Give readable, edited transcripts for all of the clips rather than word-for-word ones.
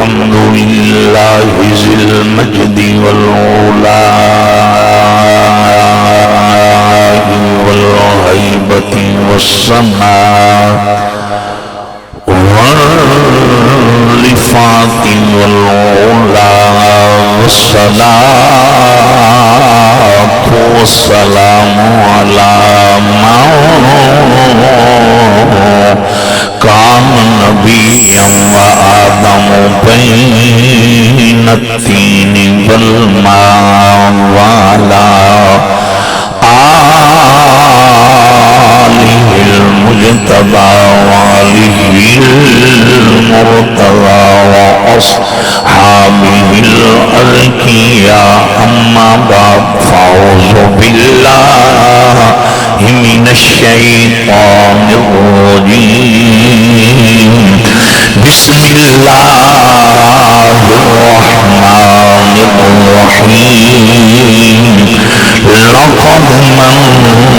الحمد لله ذي المجد والعلاء والهيبة والسماء والرفعة والعلا والصلاة والسلام على من كان نبيا وآدم بين التين والماء وعلى آله المجتبى وآله المرتضى وأصحابه الأذكياء أما بعد فأعوذ بالله من الشيطان الرجيم بسم الله الرحمن الرحيم لقد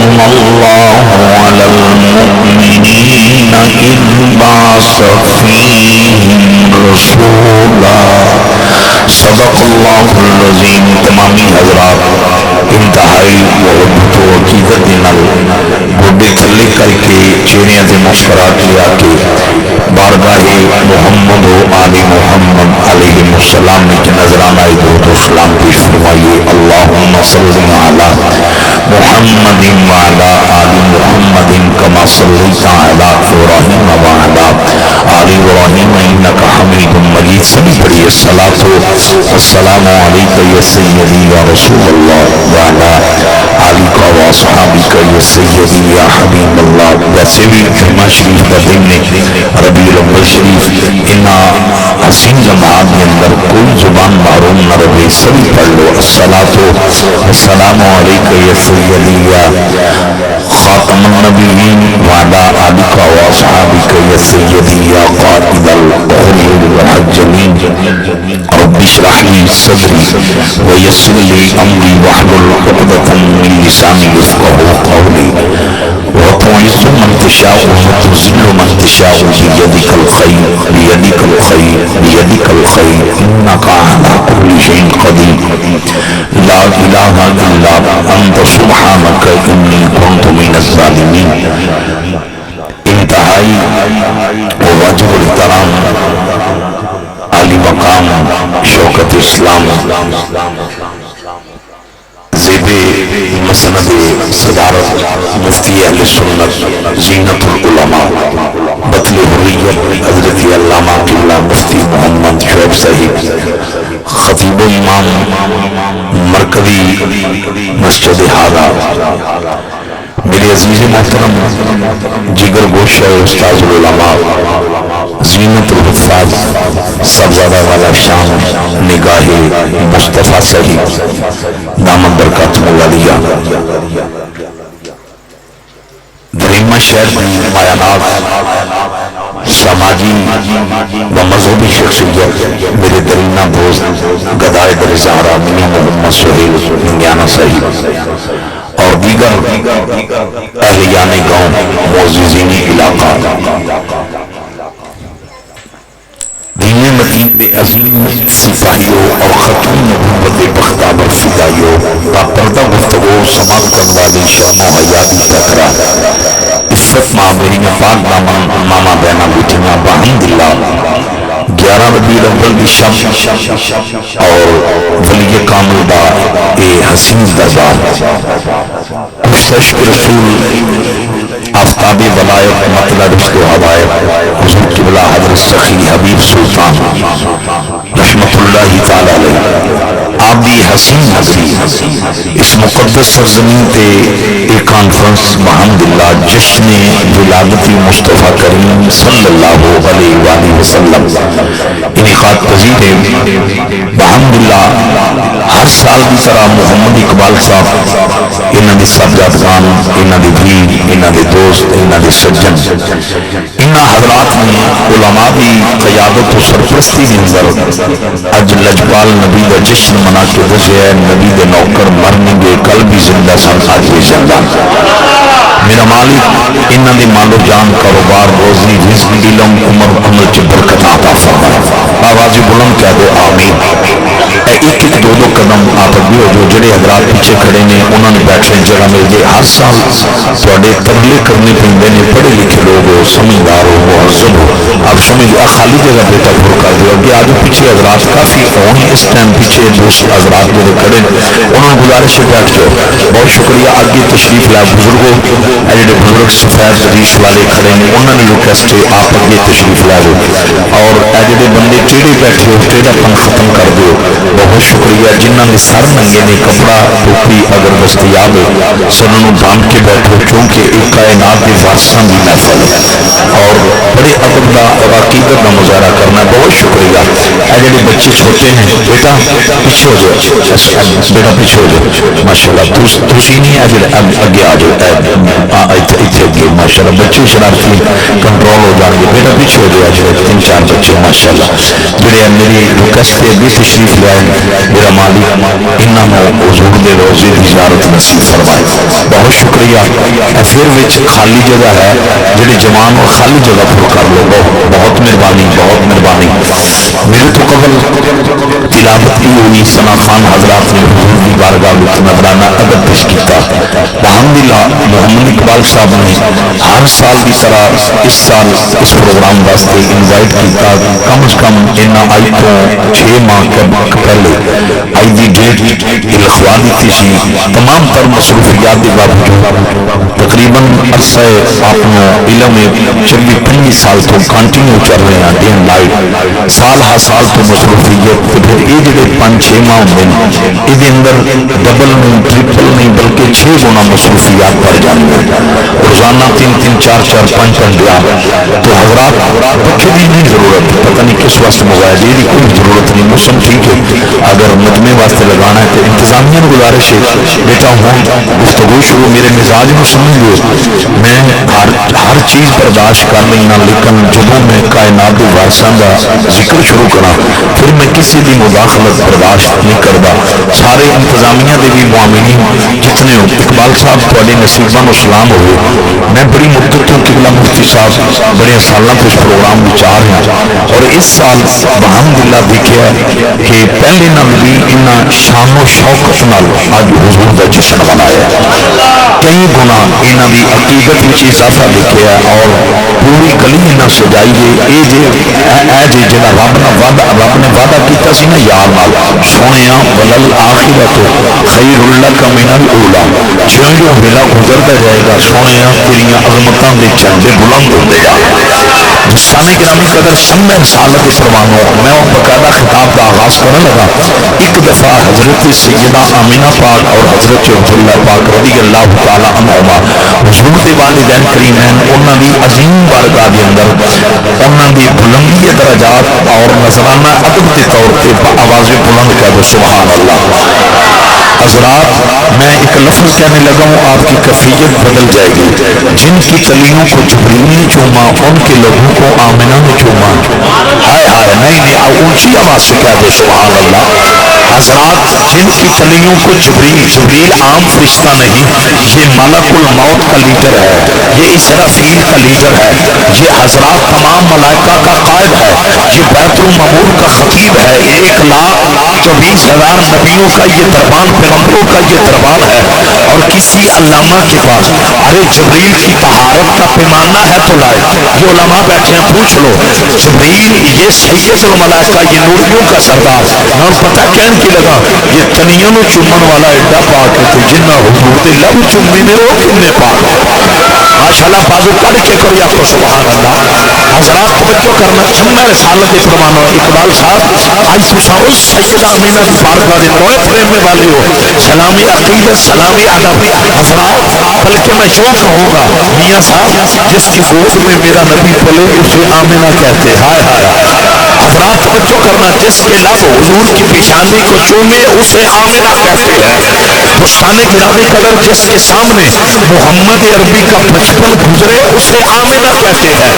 من الله على المؤمنين إذ بعث فيهم رسولا صدق الله العظيم. تمامی حضرات انتہائی محبت و عقیدت نال گوڈے تھلے کر کے چہرے تے مسکرا کے آ کے بارگاہ محمد و آل محمد علیہ السلام کے نظرانہ درود و سلام پیش فرمائیے. اللہم صلی علی محمد وعلی آل محمد کما صلیت علی ابراہیم وعلی آل ابراہیم انک حمید مجید. سبھی پڑھیے الصلاۃ والسلام علیک یا سیدی یا رسول اللہ وعلی آلک و اصحابک یا سیدی یا حبیب اللہ. ویسے بھی جمعہ شریف کا دن نے ربیع الاول شریف انہا حسین جماعت کے اندر کوئی زبان معروم نہ رہے. سبھی پڑھ لو الصلاۃ والسلام علیک یا سیدی یا خاتم النبیین وعلی آلک و اصحابک یا سیدی یا قائد الغر والحجمین. رب اشرح لي صدري ويسر لي امري واحلل عقدة من لساني يفقهوا قولي. وتعز من تشاء وتذل من تشاء بيدك الخير بيدك الخير بيدك الخير انك على كل شيء قدير. لا اله الا انت سبحانك اني كنت من الظالمين. انتہائی واجب الاحترام علی مقام شوکت اسلام زیب مسند صدارت مفتی اہل سنت زینت العلماء بطل حریت حضرت علامہ قبلہ مفتی محمد شعیب صاحب خطیب و امام مرکزی مسجد ہادہ. میرے عزیز محترم جگر گوشہ استاذ العلماء زینت الحفاظ صاحبزادہ والا شام نگاہ مصطفیٰ صحیح دامت برکاتہ العالیہ دریمہ شہر میں مایانات سماجی و مذہبی شخصیت میرے درینہ دوست گدائے در زہرا منی محمد سہیل ننگیانہ صحیح اور دیگر اہلیان گاؤں معززین علاقہ دین مدین بے عظیم سپاہیوں اور ختم نبوت بختابر فدائیوں کا پردہ گفتگو سماعت کرنے والی شرم و حیا کی ٹکرا عفت معامرین پاک دامن ماما بینا بیٹھنا بحمداللہ 11 ربیع الاول کی شب اور ولی کامل دا اے حسین دربار عشق رسول آفتاب ولایت مطلع رشت و حبائب حضور قبلہ حضرت سخی حبیب سلطان رحمت اللہ تعالی علیہ آپ دی حسین نگری اس مقدس سرزمین تے ایک کانفرنس بحمداللہ جشن ولادتی مصطفیٰ کریم صلی اللہ علیہ وآلہ وسلم انعقاد پذیر ہے. بحمداللہ ہر سال کی طرح محمد اقبال صاحب انہاں دی صاحبزادگان انہاں دی بھیڑ انہاں دے دوست انہاں دے سجن انہاں حضرات نے علماء دی قیادت و سرپرستی دی اندر اج لجپال نبی دا جشن منا کے دسے نبی دے نوکر مرنے گے کل بھی زندہ سن آج بھی زندہ. میرا مالک انہاں دے مال و جان کاروبار روزی رزق علم عمر عمل چ برکت عطا فرمائے. آواز بلند کہہ دو آمین۔ ایک ایک دو دو قدم آپ اگے ہو جو جڑے حضرات پیچھے کھڑے نے انہوں نے بیٹھنے جگہ مل جائے۔ ہر سال تھوڑے ترلے کرنے پیندے نے، پڑھے لکھے لوگ ہو، سمجھدار ہو، مہذب ہو، آپ سمجھ خالی جگہ بیٹا پھر کر دو اگے آج پیچھے حضرات کافی ہونے اس ٹائم پیچھے دوست حضرات جڑے کھڑے انہوں نے گزارش ہے بیٹھ جاؤ۔ بہت شکریہ۔ آگے تشریف لائے بزرگوں جڑے بزرگ سفید حدیث والے کھڑے ہیں انہوں نے ریکویسٹ ہے آپ اگے تشریف لائے اور اے جڑے بندے ٹیڑے بیٹھے ہو ٹیڑا پن ختم کر دو۔ بہت شکریہ جنہوں نے سر ننگے نے کپڑا ٹوپی اگر دستیاب ہے سنوں ڈھانپ کے بیٹھو کیونکہ ایک کائنات کے وارثاں کی محفل ہے اور بڑے ادب کا اور عقیدت کا مظاہرہ کرنا ہے۔ بہت شکریہ۔ اے جڑے بچے چھوٹے ہیں بیٹا پیچھے ہو جاؤ، بیٹا پیچھے ہو جاؤ ماشاء اللہ، تھی نہیں ہے جڑے اگے آ جاؤ اتنے اگے ماشاء اللہ، بچے شرارتی کنٹرول ہو جان گے، بیٹا پیچھے ہو جائے جڑے تین چار بچے ماشاء اللہ جڑے میری ریکویسٹ ہے بھی تشریف لے آئے میرا مالک انہوں حضور دے روزے کی زیارت نصیب فرمائے۔ بہت شکریہ۔ پھر وچ خالی جگہ ہے جڑے جوان اور خالی جگہ پر کر لو، بہت مہربانی بہت مہربانی۔ میرے تو قبل تلاوت کی ہوئی ثنا خان حضرات نے حضور کی بارگاہ میں نذرانہ ادب پیش کیا۔ الحمدللہ محمد اقبال صاحب نے ہر سال کی طرح اس سال اس پروگرام واسطے انوائٹ کیا، کم از کم انہاں آئی تو 6 ماہ پہلے آئی دی ڈیٹ لکھوا دیتی سی۔ تمام تر مصروفیات کے باوجود تقریباً عرصہ آپ علم 24-25 سال تو کنٹینیو چل رہے ہیں ڈے نائٹ سال ہر سال تو مصروفیت پھر یہ جڑے 5-6 ماہ ہوتے ہیں یہ اندر ڈبل نہیں ٹرپل نہیں بلکہ 6 گنا مصروفیات بڑھ جاتی ہیں، روزانہ 3-3 4-4 5 گھنٹے تو حضرات پکے کی نہیں ضرورت، پتہ نہیں کس واسطے موبائل یہ کوئی ضرورت نہیں، موسم ٹھیک ہے اگر مجمے واسطے لگانا ہے تو انتظامیہ کو گزارش ہے بیٹا ہوں گفتگو شروع میرے مزاج میں سمجھ لو میں ہر چیز برداشت کر لینا لیکن جب میں کائنات کے وارثاں کا ذکر شروع کرا پھر میں کسی بھی مداخلت برداشت نہیں کرتا۔ سارے انتظامیہ دے بھی معاملین جتنے ہو اقبال صاحب تھوڑے نصیباں و سلام ہوئے، میں بڑی مدت تو قبلہ مفتی صاحب بڑے سالوں تو اس پروگرام وچار ہیں اور اس سال الحمدللہ دیکھا کہ پہلے نال بھی انہاں شان و شوکت نال اج حضور دا جشن منایا، کئی گنا انہاں دی عقیدت وچ اضافہ دیکھا اور پوری گلی انہاں سجائی ہے اے جے جڑا رب نے وعدہ کیتا سی نا یار نال سونیا ولل آخرت خیر لک من الاولی، جیوں جو ویلا گزرتا جائے گا سونیا تیریاں عظمتاں دے جھنڈے بلند ہوندے جان گے۔ سامع گرامی قدر شمع رسالت فرمانو میں باقاعدہ خطاب کا آغاز کرنے لگا۔ ایک دفعہ حضرت سیدہ آمینہ پاک اور حضرت عبداللہ پاک رضی اللہ تعالی عنہما حضور کے والدین کریمین انہاں دی عظیم بارگاہ دے اندر انہاں دی بلندی درجات اور نذرانہ ادب کے طور پہ آواز بلند کہہ دو سبحان اللہ۔ حضرات میں ایک لفظ کہنے لگا ہوں آپ کی کیفیت بدل جائے گی۔ جن کی کلیوں کو جبریل نے چوما ان کے لہو کو آمنہ نے چوما، ہائے ہائے نہیں اونچی آواز سے کہہ دو سبحان اللہ۔ حضرات جن کی کلیوں کو جبریل عام فرشتہ نہیں، یہ ملک الموت کا لیڈر ہے، یہ اسرافیل کا لیڈر ہے، یہ حضرات تمام ملائکہ کا قائد ہے، یہ بیت المعمور کا خطیب ہے، 1,24,000 نبیوں کا یہ دربان پیغمبروں کا یہ دربار ہے اور کسی علامہ کے پاس ارے جبریل کی طہارت کا پیمانہ ہے تو لائے، یہ علماء بیٹھے ہیں پوچھ لو جبریل یہ سید الملائکہ یہ نوریوں کا سردار نام پتہ کہن کی لگا یہ تنیوں میں چومن والا ایڈا پاک ہے تو جنہ حضور دے لب چومی نے وہ کنے پاک ماشاءاللہ بازو کڑ کے کرو یا کو سبحان اللہ۔ حضرات توجہ کرنا شمع رسالت فرمانو اقبال صاحب آج سوسا اس سیدہ آمینہ کی بارگاہ دے روئے فریم والے ہو سلامی عقیدت سلامی ادب حضرات بلکہ میں یوں کہوں گا میاں صاحب جس کی گود میں میرا نبی پلے اسے آمینہ کہتے ہائے ہائے۔ حضرات توجہ کرنا جس کے لب حضور کی پیشانی کو چومے اسے آمینہ کہتے ہیں۔ دوستان گرامی قدر جس کے سامنے محمد عربی کا بچپن گزرے اسے آمینہ کہتے ہیں۔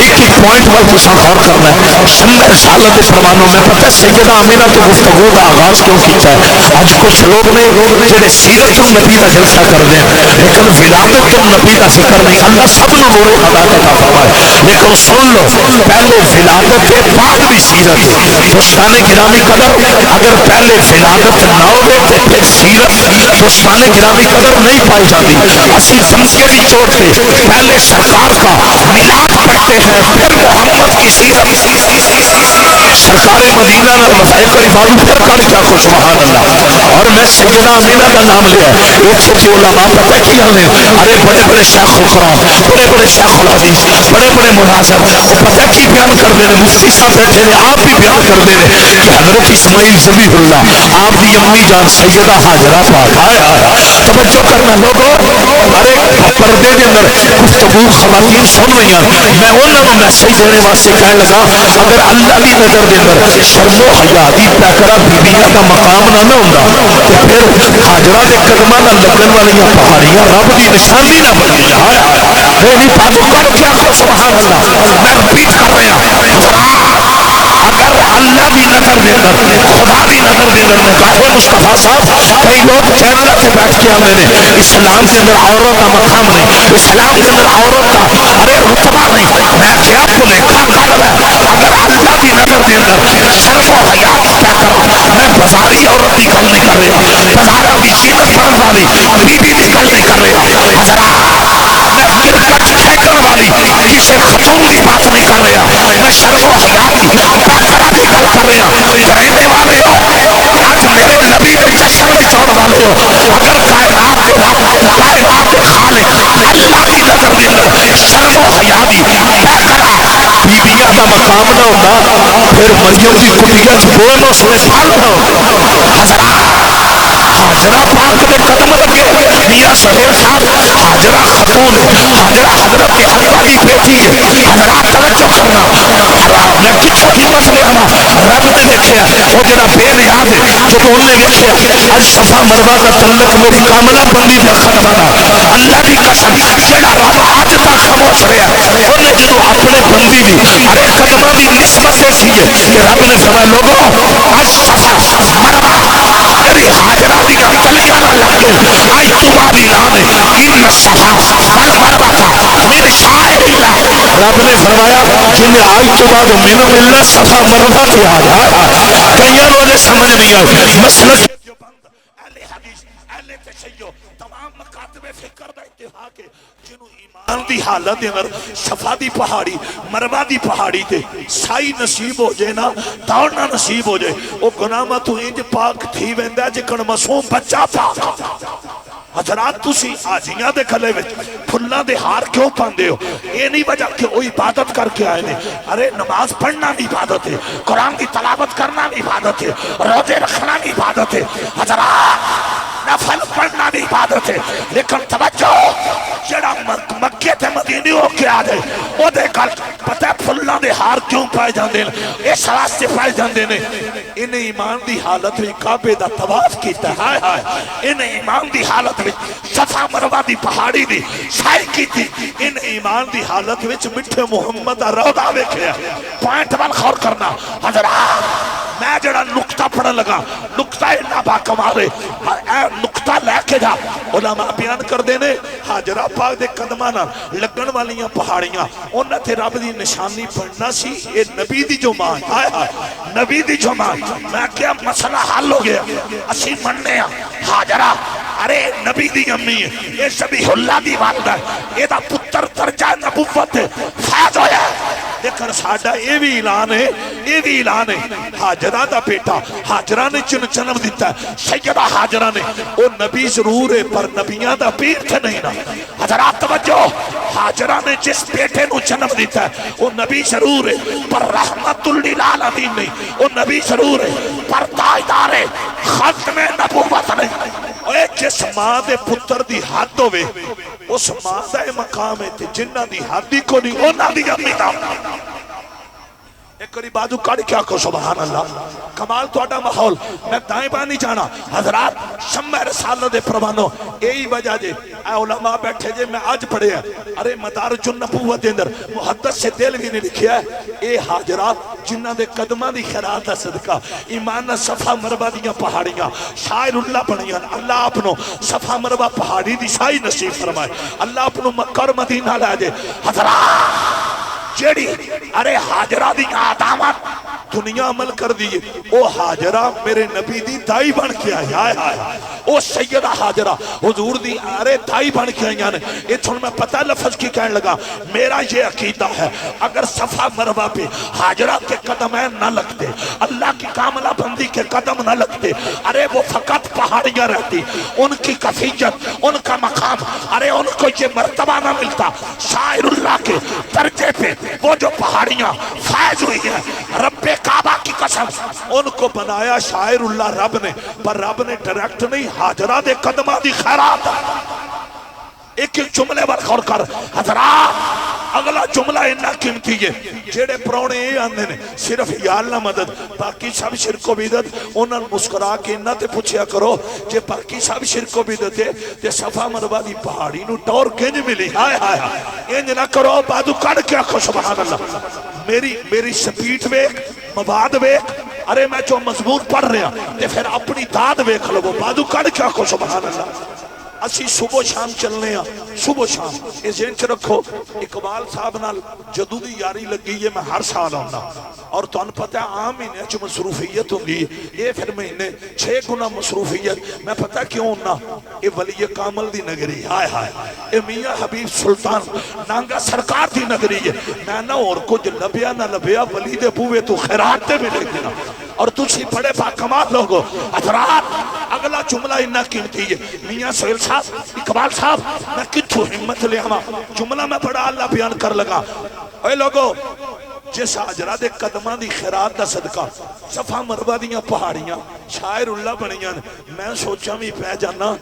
ایک پوائنٹ پر تسا غور کرنا ہے شمع رسالت فرمانوں میں پتہ سیدہ آمینہ تو گفتگو کا آغاز کیوں کیتا ہے۔ آج کچھ لوگ نے جڑے سیرت النبی کا جلسہ کر دیں لیکن ولادت النبی کا ذکر نہیں، اللہ سب نور ہدایت عطا فرمائے لیکن سن لو پہلے ولادت پاک بڑی سیرت دوستان گرامی قدر اگر پہلے ولادت نہ ہوئے تو پھر سیرت دوستان گرامی قدر نہیں پائی جاتی اسی دھمکے کی چوٹ پہ پہلے سرکار کا میلاد پڑھتے ہیں پھر محمد کی سیرت سرکار مدینہ ایک بار پھر کر کیا کو سبحان اللہ اور میں سیدنا امینہ کا نام لیا ایک سے جو علماء پتہ کیا نے ارے بڑے بڑے شیخ القرآن بڑے بڑے شیخ الحدیث بڑے بڑے مناظر پتہ کی بیان کر دے رہے مفتی صاحب بیٹھے رہے آپ بھی بیان کر دے رہے کہ حضرت اسماعیل ذبیح اللہ آپ کی امی جان سیدہ حاجرہ پاک توجہ کرنا لوگوں ارے پردے کے اندر گفتگو خواتین سن رہی ہیں میں انہوں نے میسج دینے واسطے کہنے لگا اگر اللہ کی نظر دے اندر شرم و حیا دی پیکرا بیبیاں کا مقام نہ ہوندا تے پھر حاجرہ دے قدماں نال لگن والیاں پہاڑیاں رب دی نشانی نہ بنی ہائے نہیں پاک کرو کیا کہو سبحان اللہ میں رپیٹ کر رہا ہوں اگر اللہ دی نظر دے اندر خدا دی نظر دے اندر نگاہ مصطفیٰ صاحب کئی لوگ چینل پہ بیٹھ کے آتے ہیں اسلام کے اندر عورت کا مقام نہیں اسلام کے اندر عورت کا ارے رتبہ نہیں میں کیا بولے اگر اللہ کی نظر دے اندر شرم و حیا میں بازاری عورت کی گل نہیں کر رہا بازار کی سیرت فرض والی بیوی کی گل نہیں کر رہا والی کسی خاتون کی بات نہیں کر رہا میں شرم و حیا کی گل کر رہا رہنے والے میرے نبی چشم کی چوڑ والے ہو اگر کائنات کے رب کائنات کے خالق اللہ کی نظر دے اندر شرم و حیا کی بیویاں کا مقام نہ ہوتا پھر مریم کی کٹیاں بونس میں پھل نہ ہوتا حاجرہ پاک کے قدم لگے میاں سہیل صاحب حاجرہ خاتون حاجرہ حضرت حنیفہ کی بیٹی ہے حضرات توجہ کرنا میں کچھ کی مسئلے ہما رب نے دیکھیا وہ جڑا بے نیاز ہے جب انہوں نے دیکھیا اج صفا مروہ کا تعلق مکملہ بندی کا خطبہ اللہ کی قسم جڑا رب اج تک خاموش رہا انہیں جدو اپنے بندی بھی ارے قدمہ کی نسبت دیکھی ہے کہ رب نے فرمایا لوگوں اج صفا مروہ تیری حاجرہ دی کلیاں نہ لگ کے آئی تمہاری نام ہے ان صفا والمروہ من شعائر اللہ رب نے فرمایا جنہیں آج تو بعد منو ملنا صفا مروہ کی آیا کئیوں نے سمجھ نہیں آئی مسلک اہل حدیث اہل تشیع تمام مکاتب فکر دا اتحاق ہے جنہوں ایمان دی حالت اندر صفا دی پہاڑی مروہ دی پہاڑی تے سائی نصیب ہو جائے نا دوڑنا نصیب ہو جائے وہ گناہ تو انج پاک تھی ویندا جکن معصوم بچہ پاک حضرات تسی آجیاں دے کھلے وچ پھلاں دے ہار کیوں پاندے ہو یہ نہیں وجہ کہ وہ عبادت کر کے آئے نے ارے نماز پڑھنا بھی عبادت ہے قرآن کی تلاوت کرنا بھی عبادت ہے روزے رکھنا بھی عبادت ہے حضرات نفل پڑھنا بھی عبادت ہے لیکن توجہ جڑا مکے تے مدینے ہو کے آ جائے وہ دے کل پتہ پھلاں دے ہار کیوں پائے جاندے ہیں اس واسطے پائے جاندے نے انہیں ایمان دی حالت میں کعبے دا طواف کیتا ہے انہیں ایمان دی حالت میں صفا مروہ دی پہاڑی دی سائی کیتی انہیں ایمان دی حالت میں مٹھے محمد روضہ ویکھیا پوائنٹ وال خور کرنا حضرات میں جڑا نقطہ پڑھن لگا نقطہ اتنا باکمال ہے اے نقطہ لے کے جا علماء بیان کر دینے حاجرہ پاک دے قدمانا لگن والیاں پہاڑیاں انہاں تے رب دی نشانی پڑھنا سی اے نبی دی جو مان آئے نبی دی جو مان میں کیا مسئلہ حل ہو گیا اسی مننے ہیں حاجرہ ارے نبی دی امی ہے یہ ذبیح اللہ دی والدہ ہے یہ دا پتر درجہ نبوت ہے فیض ہویا ہے لیکن ساڈا یہ بھی اعلان ہے حاجرہ دا بیٹا حاجرہ نے جنم دیتا ہے سیدہ حاجرہ نے وہ نبی ضرور ہے پر نبیاں دا پیر تھے نہیں نا حضرات توجہ حاجرہ نے جس بیٹے نو جنم دیتا ہے وہ نبی ضرور ہے پر رحمت للعالمین نہیں وہ نبی ضرور ہے پر تاجدار ہے ختم نبوت نہیں اے جس ماں دے پتر دی حد ہوئے اس ماں دا مقام ہے جنہ دی حد دی کو نہیں اونا دی امی دا ایک کری بازو کڑ کیا کو سبحان اللہ کمال تو اڈا محول میں دائیں بانی جانا حضرات شمع رسالہ دے پروانو یہی وجہ جے اے علماء بیٹھے جے میں آج پڑھے ہیں ارے مدارج النبوت دے اندر محدث سے دل بھی نے لکھیا ہے اے حاجرات جنہ دے قدمہ دی خیرات دا صدقہ ایمان صفا مروہ دیاں پہاڑیاں شاعر اللہ بنیاں اللہ اپنو صفا مروہ پہاڑی دی سائی نصیب فرمائے اللہ اپنو مکہ اور مدینہ لے جے حضرات جیڑی ارے حاجرہ دی آدامت دنیا عمل کر دیئے او حاجرہ میرے نبی دی دائی بن کے آئی آئے آئے او سیدہ حاجرہ حضور دی ارے دائی بن کے آئی یعنی اتھن میں پتہ لفظ کی کہنے لگا میرا یہ عقیدہ ہے اگر صفا مروہ پہ حاجرہ کے قدمین نہ لگتے اللہ کی کاملہ بندی کے قدم نہ لگتے ارے وہ فقط پہاڑیاں رہتی ان کی کفیت ان کا مقام ارے ان کو یہ مرتبہ نہ ملتا شاعر اللہ کے درجے پہ وہ جو پہاڑیاں فائز ہوئی ہیں رب کعبہ کی قسم ان کو بنایا شاعر اللہ رب نے پر رب نے ڈائریکٹ نہیں حاجرہ دے قدمہ دی خیرات ایک ایک جملے پر غور کر حضرات اگلا جملہ انہا قیمتی ہے جیڑے پرونے یہ آندے نے صرف یا اللہ مدد باقی سب شرک و بیدت انہاں مسکرا کے انہاں تے پوچھیا کرو جے باقی سب شرک و بیدت ہے تے صفا مروا دی پہاڑی نو ٹور کنج ملی ہائے ہائے ہائے انج نہ کرو بادو کڑ کے آکھو سبحان اللہ میری سپیٹ ویک مباد ویک ارے میں جو مضمون پڑھ رہا تے پھر اپنی داد ویک لو بادو کڑ کے آکھو سبحان اللہ اسی صبح شام چلنے ہیں صبح شام اس ذہن چ رکھو اقبال صاحب نال جدودی یاری لگی ہے میں ہر سال آنا اور تو ان پتہ ہے عام مہینے چ مصروفیت ہوگی یہ پھر مہینے 6 گنا مصروفیت میں پتہ کیوں ہونا یہ ولی کامل دی نگری ہائے ہائے یہ میاں حبیب سلطان نانگا سرکار دی نگری ہے میں نہ اور کچھ لبیا نہ لبیا ولی دے بوے تو خیرات دے ملے گی نا اور تجھے بڑے باکمال لوگو حضرات اگلا جملہ انہا قیمتی ہے میاں سہیل صاحب اقبال صاحب میں کتھو ہمت لے ہما جملہ میں بڑا اللہ بیان کر لگا اے لوگو جس حاجرہ دے قدمہ دی خیرات دا صدقہ صفا مروہ دیاں پہاڑیاں شاعر اللہ بنیاں میں سوچا بھی پہ جانا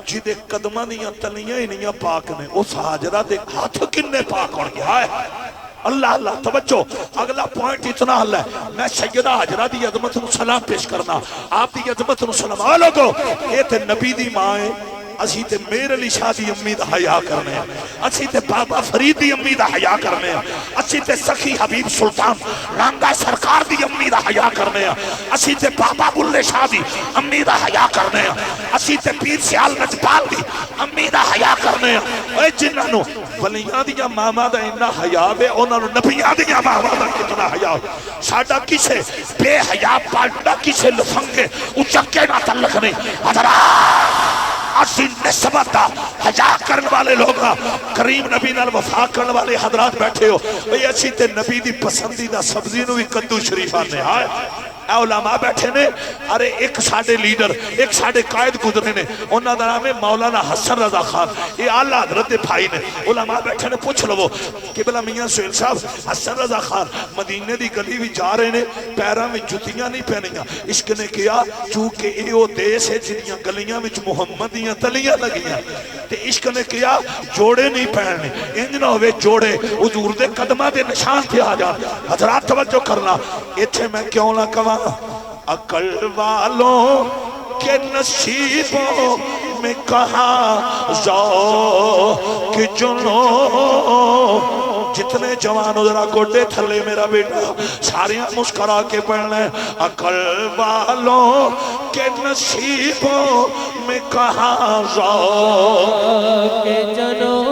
جی دے قدمہ دیاں تلیاں ہی نہیں پاک نے اس حاجرہ دے ہاتھ کنے پاک اور گیا ہے اللہ اللہ توجہ اگلا پوائنٹ اتنا حل ہے میں سیدہ حاجرہ دی عظمت نو سلام پیش کرنا آپ دی عظمت نو سلام آ لوگو یہ تے نبی دی مائیں اسی تے میرے لی شادی امی دا حیاء کرنے ہیں اسی تے بابا فرید دی امی دا حیاء کرنے ہیں اسی تے سخی حبیب سلطان رانگا سرکار دی امی دا حیاء کرنے ہیں اسی تے بابا بلے شاہ دی امی دا حیاء کرنے ہیں اسی تے پیر سیال نجپال دی امی دا حیاء کرنے ہیں اے جنہاں نو ولیاں دیا ماما دا انہا حیاء بے انہاں نو نبیاں دیا ماما دا کتنا حیاء ساڑھا کسے بے حیاء پالٹا کسے لفنگے اچکے نہ تعلق نہیں حضرات اسی نسبت حجا کرنے والے لوگ کریم نبی نال وفا کرنے والے حضرات بیٹھے ہو بھئی اسی تے نبی دی پسندیدہ سبزی نو بھی کدو شریف آنے آئے اے علماء بیٹھے نے ارے ایک ساڑھے لیڈر ایک ساڑھے قائد گزرے نے انہاں دا نام ہے مولانا حسن رضا خان یہ آلہ حضرت بھائی نے علماء بیٹھے نے پوچھ لو کہ بلا میاں سہیل صاحب حسن رضا خان مدینے دی گلی بھی جا رہے نے پیرہ میں جتیاں نہیں پہنیاں عشق نے کیا چونکہ یہ وہ دیس ہے جنیاں گلیاں میں محمدیاں تلیاں لگیاں تے عشق نے کیا جوڑے نہیں پہننے انج نہ ہوئے جوڑے حضور دے قدمہ دے نشان تھے آ جا حضرات توجہ کرنا ایتھے میں کیوں نہ کہاں عقل والوں کے نصیبوں میں کہاں ذوق جنوں جتنے جوان ذرا گوڑے تھلے میرا بیٹا ساریاں مسکرا کے پڑھنا ہے عقل والوں کے نصیبوں میں کہاں ذوق جنوں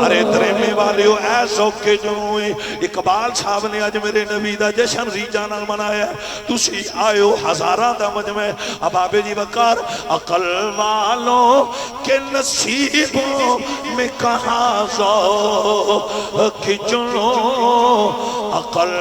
ارے دریمے والیو اے ذوق جنوں اقبال صاحب نے آج میرے نبی دا جشن ریجانا منایا تسی آئیو ہزارہ دا مجمع اباب جی وقار عقل والوں کے نصیبوں میں کہاں ذوق جنوں عقل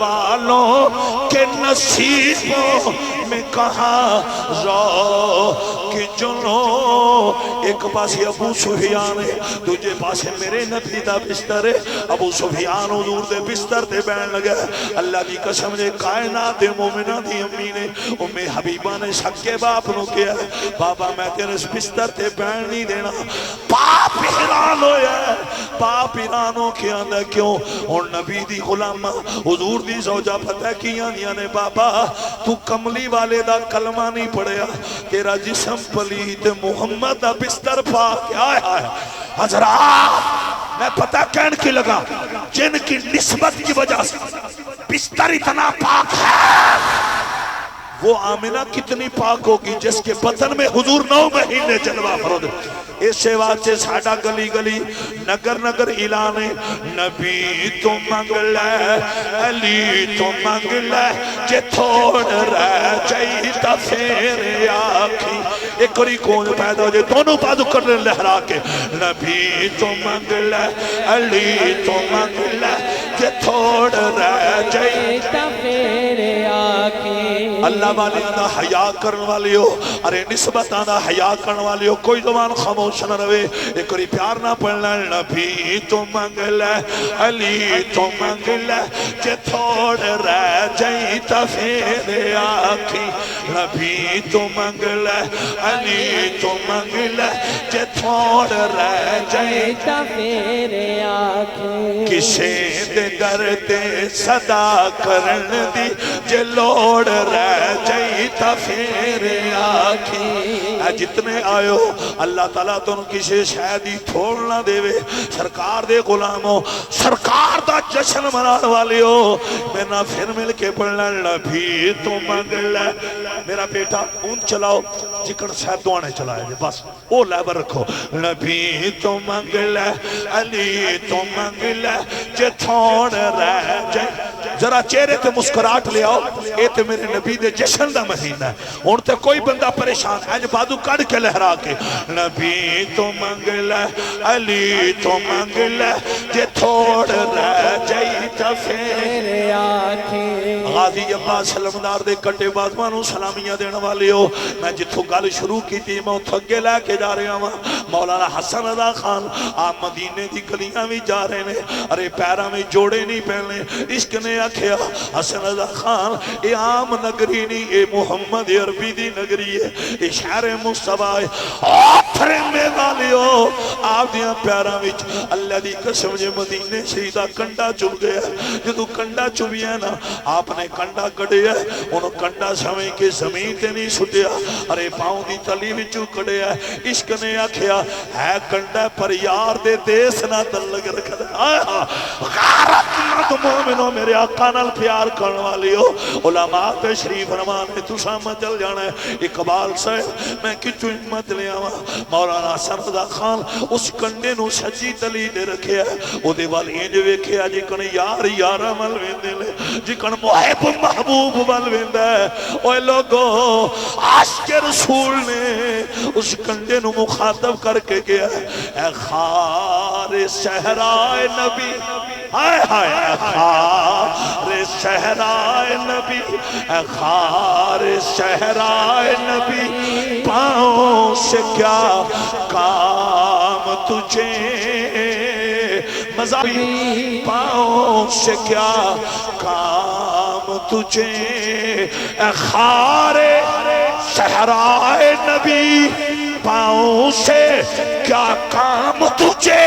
والوں کے نصیبوں میں کہاں ذوق جنوں ایک پاسی ابو سفیان ہے دوجے پاسے میرے نبی دا بستر ہے ابو سفیان حضور دے بستر دے بین لگا اللہ کی قسم نے کائنات مومنہ دی امی نے امی حبیبہ نے سکے باپ نو کیا ہے بابا میں تیرے اس بستر تے بین نہیں دینا باپ حیران ہویا ہے باپ حیران ہو کیا اندہ کیوں اور نبی دی غلامہ حضور دی زوجہ پتہ کیا نے بابا تو کملی والے دا کلمہ نہیں پڑھیا تیرا جسم پلید محمد دا بستر پاک آئے حضرات میں پتہ کہن کی لگا جن کی نسبت کی وجہ سے بستر اتنا پاک ہے وہ آمنہ کتنی پاک ہوگی جس کے بطن میں حضور 9 مہینے جلوہ فرد اسے واسطے ساڈا گلی گلی نگر نگر اعلان ہے نبی تو منگ لے علی تو منگ لے جے تھوڑ رہ جائی تا پھر آکھی ایک کوئی کون پیدا ہو جائے دونوں بازو کرنے لہرا کے نبی تو منگ لے علی تو منگ لے جے تھوڑ رہ جائی تا پھر آکھی اللہ والی دا حیا کرن والی ہو ارے نسبتاں دا حیا کرن والی ہو کوئی زبان خاموش نہ رہے ایک کوئی پیار نہ پڑھنا نبی تو منگ لے علی تو منگ لے جے تھوڑ رہ جائی تا پھر آکھی نبی تو منگ لے علی تو منگ لے جے تھوڑ رہ جائی تا پھر آکھی کسے دے در تے صدا کرن دی جے لوڑ رہ جائی تا پھر آکھی اے جتنے آئے ہو اللہ تعالیٰ تو ان کسی شہدی تھوڑنا دے وے سرکار دے غلاموں سرکار دا جشن منان والی ہو میں نہ پھر مل کے پڑھنا نبی تو منگ لے میرا بیٹا اون چلاؤ جکڑ شہد دوانے چلائے جے بس او لیبر رکھو نبی تو منگ لے علی تو منگ لے جے تھوڑ رہ جائے ذرا چہرے تے مسکراہٹ لے آؤ اے تے میرے نبی دے جشن دا مہینہ ہے ان تے کوئی بندہ پریشان ہے جو بادو کڑ کے لہرا کے نبی تو منگ لے علی تو منگ لے جے تھوڑ رہ جائی تا پھر آکھی غازی عباس سلمدار دے کٹے بازمانوں سلامیاں دینا والے ہو میں جتھو گل شروع کی تھی میں تھگے لے کے جا رہے ہوں مولانا حسن رضا خان آپ مدینے دی گلیاں بھی جا رہے ہیں ارے پیرہ میں جوڑے نہیں پہنے عشق نے آکھیا حسن رضا خان اے عام نگری نہیں اے محمد عربی دی نگری ہے اے شہر مصطفیٰ ہے آتھرے میں والی ہو آپ دیاں پیرہ میں اللہ دی قسم جے مدینے شہیدہ کنڈا چل گیا جدو کنڈا چوبیا نا آپ نے کنڈا کڑیا انہوں کنڈا سمیں کے زمین تے نہیں سٹیا ارے پاؤں دی تلی وچوں کڑیا عشق نے آکھیا ہے کنڈا پر یار دے دیس نہ دل لگ رکھا غارت مد مومنوں میرے آقا نال پیار کرن والی ہو علماء پہ شریف فرمان ہے تو سامہ چل جانا ہے اقبال صاحب میں کچھو ہمت لے آواں مولانا حسن رضا خان اس کنڈے نو سچی تلی دے رکھے ہے او دے وال انج ویکھیا جکن یار یارا مل ویندے لے جکن محب محبوب مل ویندا ہے اوے لوگو عاشق رسول نے اس کنڈے نو مخاطب کر کے گیا اے خار صحرائے نبی ہائے ہائے اے خار صحرائے نبی اے خار صحرائے نبی پاؤں سے کیا کام تجھے مذہبی پاؤں سے کیا کام تجھے اے خار صحرائے نبی پاؤں سے کیا کام تجھے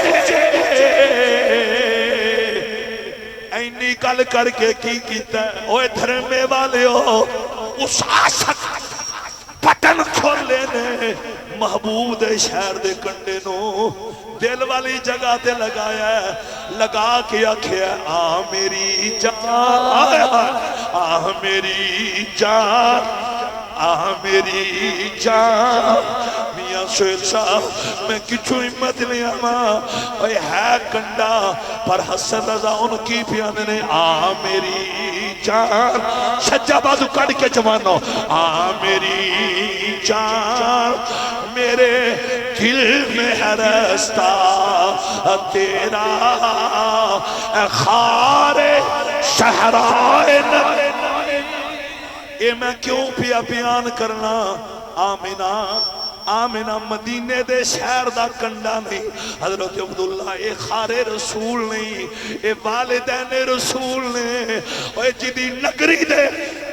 اینی کل کر کے کی کیتا ہے اوہ دھرمے والے ہو اس عاشق پٹن کھول لینے محبوب دے شہر دے کنڈے نو دل والی جگہ تے لگایا ہے لگا کے آکھیا آ میری جان آ میری جان آ میری جان میاں سہیل صاحب میں کچھو ہمت لیا ماں اے ہے کنڈا پر حسن رضا ان کی پیانے نے آ میری جان سجا بازو کڑ کے جوانو آ میری جان میرے دل میں ہے رستہ تیرا اے خار صحرائے نبی اے میں کیوں پیا بیان کرنا آمینہ آمینہ مدینے دے شہر دا کنڈا نہیں حضرت عبداللہ اے خار رسول نہیں اے والدین رسول نے اے جدی نگری دے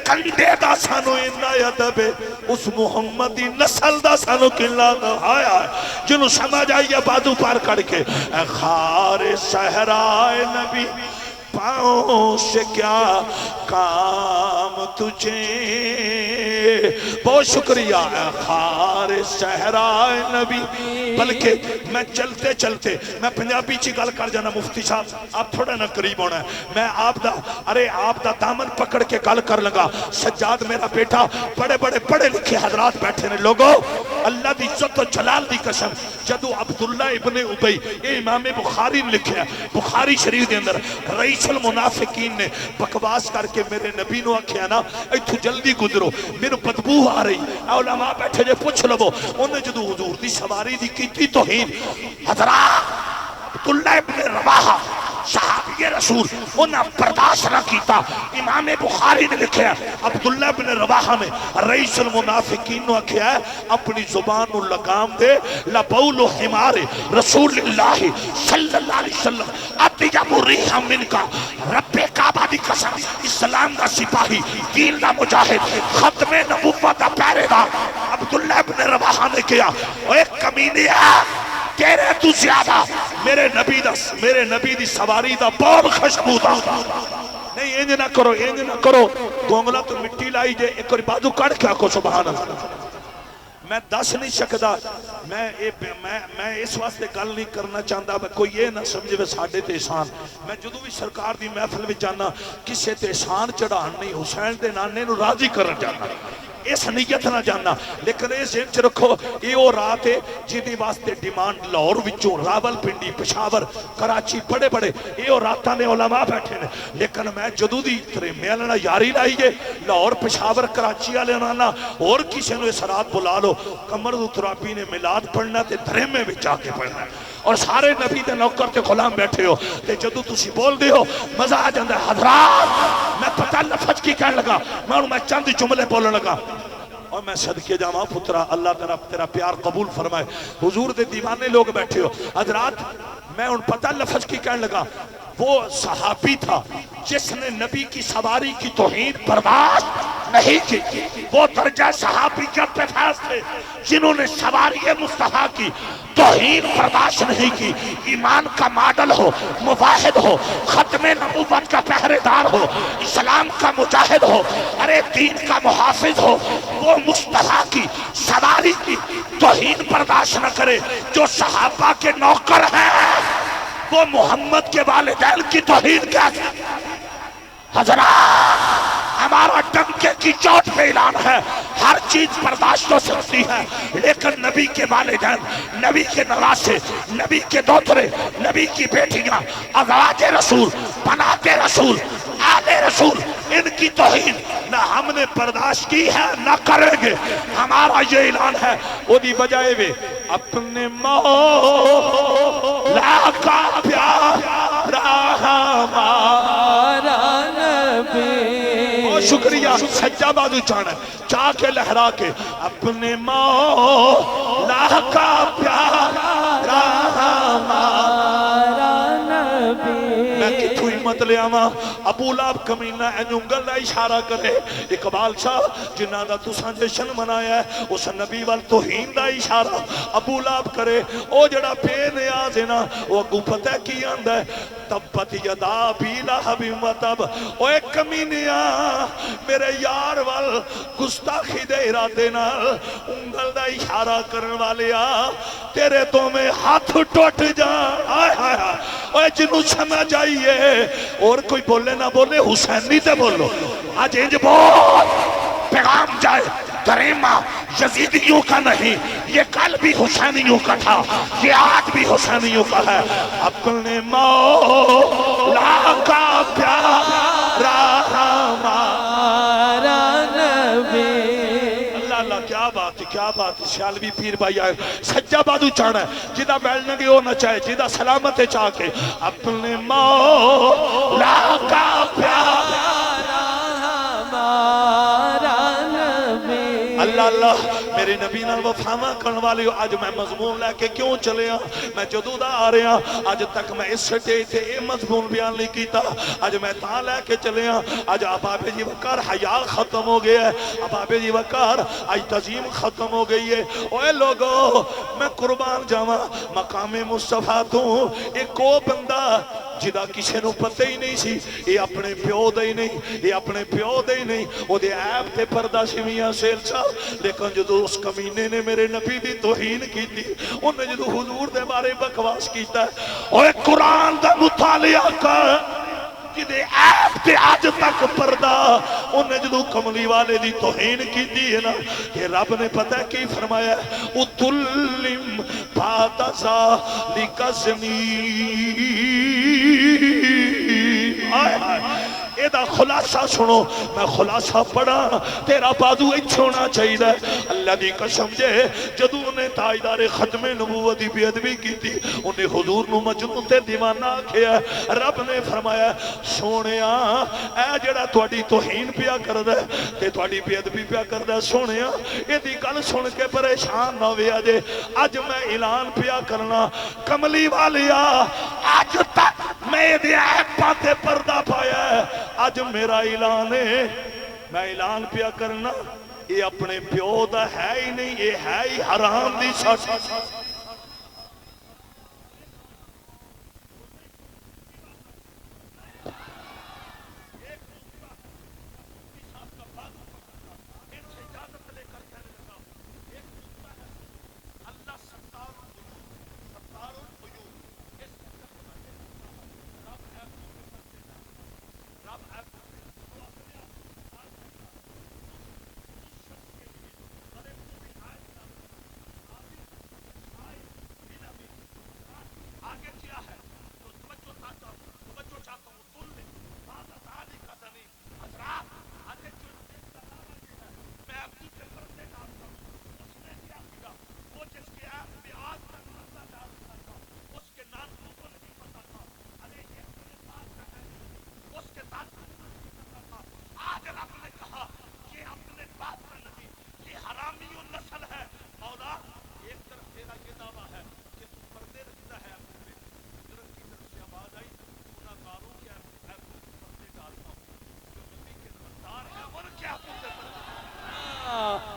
کنڈے دا سانو عنایت ہے اس محمدی نسل دا سانو کلا دا آیا ہے جنہوں سمجھ آئیے بادو پار کر کے اے خار صحرائے نبی پاؤں سے کیا کام تجھے بہت شکریہ اے خار صحرائے نبی بلکہ میں چلتے چلتے میں پنجابی چی گل کر جانا مفتی صاحب آپ تھوڑا نہ قریب ہونا ہے میں آپ دا دامن پکڑ کے گل کر لگا سجاد میرا بیٹا بڑے بڑے پڑھے لکھے حضرات بیٹھے نے لوگوں اللہ دی عزت و جلال دی قسم جدو عبداللہ ابن ابی اے امام بخاری نے لکھیا بخاری شریف دے اندر رئیس المنافقین نے بکواس کر کے میرے نبی نو آکھیا نا ایتھوں جلدی گزرو میرے بدبو آ رہی علماء بیٹھے جے پوچھ لو انہیں جدو حضور دی سواری دی کیتی توہین حضرات عبداللہ ابن رواحہ صحابی رسول انہاں برداشت نہ کیتا امام بخاری نے لکھیا عبداللہ ابن رواحہ نے رئیس المنافقین نے کہا اپنی زبان نو لگام دے لبول حمار رسول اللہ صلی اللہ علیہ وسلم اطیب ریح من کا رب کعبہ دی قسم اسلام دا سپاہی دین دا مجاہد ختم نبوت دا پہرے دار عبداللہ ابن رواحہ نے کہا اے کمینے تیرے تو زیادہ میرے نبی دی سواری دا بہت خوشبو دا نہیں انج نہ کرو گونگلا تو مٹی لائی جے ایک اور بازو کڑ کیا کو سبحان اللہ میں دس نہیں سکتا میں اس واسطے گل نہیں کرنا چاہتا کوئی یہ نہ سمجھے وہ ساڈے تے احسان میں جدو بھی سرکار دی محفل میں جانا کسے تے احسان چڑھان نہیں حسین دے نانے نو راضی کرن جانا اس نیت نہ جاننا لیکن اس ذہن چ رکھو یہ وہ رات ہے جہدی واسطے ڈیمانڈ لاہور وچوں راول پنڈی پشاور کراچی بڑے بڑے یہ وہ راتاں نے علماء بیٹھے نے لیکن میں جدو دی میلنا یاری لائی ہے لاہور پشاور کراچی والے نانا اور کسی نے اس رات بلا لو کمر ترابی نے میلاد پڑھنا تے دھرمے وچ جا کے پڑھنا اور سارے نبی دے نوکر تے غلام بیٹھے ہو تے جدو تسی بول دے ہو مزہ آ جاندا ہے حضرات میں پتہ لفظ کی کہنے لگا میں چند جملے بولنے لگا اور میں صدقے جاواں پترا اللہ تیرا پیار قبول فرمائے حضور دے دیوانے لوگ بیٹھے ہو حضرات میں ان پتہ لفظ کی کہنے لگا وہ صحابی تھا جس نے نبی کی سواری کی توہین برداشت نہیں کی وہ درجہ صحابیت پہ فیض تھے جنہوں نے سواری مصطفیٰ کی توہین برداشت نہیں کی ایمان کا ماڈل ہو مواحد ہو ختم نبوت کا پہرے دار ہو اسلام کا مجاہد ہو ارے دین کا محافظ ہو وہ مصطفیٰ کی سواری کی توہین برداشت نہ کرے جو صحابہ کے نوکر ہیں وہ محمد کے والدین کی توہین کیا حضرات ہمارا ڈنکے کی چوٹ پہ اعلان ہے ہر چیز برداشت ہو سکتی ہے لیکن نبی کے والدین نبی کے نواسے نبی کے دوترے نبی کی بیٹیاں ازواج رسول بنات رسول آل رسول ان کی توہین نہ ہم نے برداشت کی ہے نہ کریں گے ہمارا یہ اعلان ہے وہ دی بجائے وے اپنے مولا کا پیارا ہمارا نبی شکریہ سجا بازو چانا چاہ کے لہرا کے اپنے مولا کا پیارا ہمارا نبی میں کتھو ہمت لے آواں ابو لہب کمینہ انگل دا اشارہ کرے اقبال شاہ جنہ دا تساں جشن منایا ہے اس نبی وال توہین دا اشارہ ابو لہب کرے او جڑا بے نیاز ہے نا وہ اگو پتہ کی آندا ہے تبت یدا ابی لہب و تب او ایک کمینیاں میرے یار وال گستاخی دے ارادے نال انگل دا اشارہ کرن والیا تیرے تو میں ہاتھ ٹوٹ جان آئے ہائے اوے جنوں سمجھ آئیے اور کوئی بولے نہ بولے حسینی تے بولو آج انج بول پیغام جائے گریمہ یزیدیوں کا نہیں یہ کل بھی حسینیوں کا تھا یہ آج بھی حسینیوں کا ہے اپنے مولا کا پیارا ہمارا نبی اللہ کیا بات ہے شالوی پیر بھائی آئے سجا بادو چاڑا ہے جدہ بیلنے کی وہ نہ چاہے جدہ سلامت ہے چاہ کے اپنے مولا کا پیارا ہمارا نبی اللہ اللہ میرے نبی نال وفاواں کرن والے اج میں مضمون لے کے کیوں چلے ہاں میں جدوں دا آ رہا اج تک میں اس سٹیج تے اے مضمون بیان نہیں کیتا اج میں تاں لے کے چلے ہاں اج ابابے جی وقار حیا ختم ہو گیا ہے ابابے جی وقار اج تعظیم ختم ہو گئی ہے اوے لوگو میں قربان جاواں مقام مصطفیٰ تو ایک او بندہ جدا کسی نو پتہ ہی نہیں سی یہ اپنے پیو دے ہی نہیں یہ اپنے پیو دے ہی نہیں وہ دے عیب تے پردہ شمیاں سیل سا لیکن جدو اس کمینے نے میرے نبی دی توہین کی تھی انہیں جدو حضور دے بارے بکواس کیتا ہے اور قرآن دا مطالعہ کر جدے عیب تے اج تک پردہ انہیں جدو کملی والے دی توہین کی دی ہے نا کہ رب نے پتہ ہے کی فرمایا اتلم بات ذالک زنی آئے آئے ایدہ خلاصہ سنو میں خلاصہ پڑھا تیرا بازو اچھ ہونا چاہیے اللہ دی قسم جے جدو انہیں تاجدار ختم نبوتی بے ادبی کی تھی انہیں حضور نو مجنون تے دیوانہ کیا رب نے فرمایا سونیا اے جڑا تواڈی توہین پیا کردا تے تواڈی بے ادبی پیا کردا سونیا ایدی گل سن کے پریشان نہ ہویا جے اج میں اعلان پیا کرنا کملی والیا اج تک میں دے ایپاں تے پردہ پایا ہے اج میرا اعلان ہے میں اعلان پیا کرنا یہ اپنے پیو دا ہے ہی نہیں یہ ہے ہی حرام دی سچ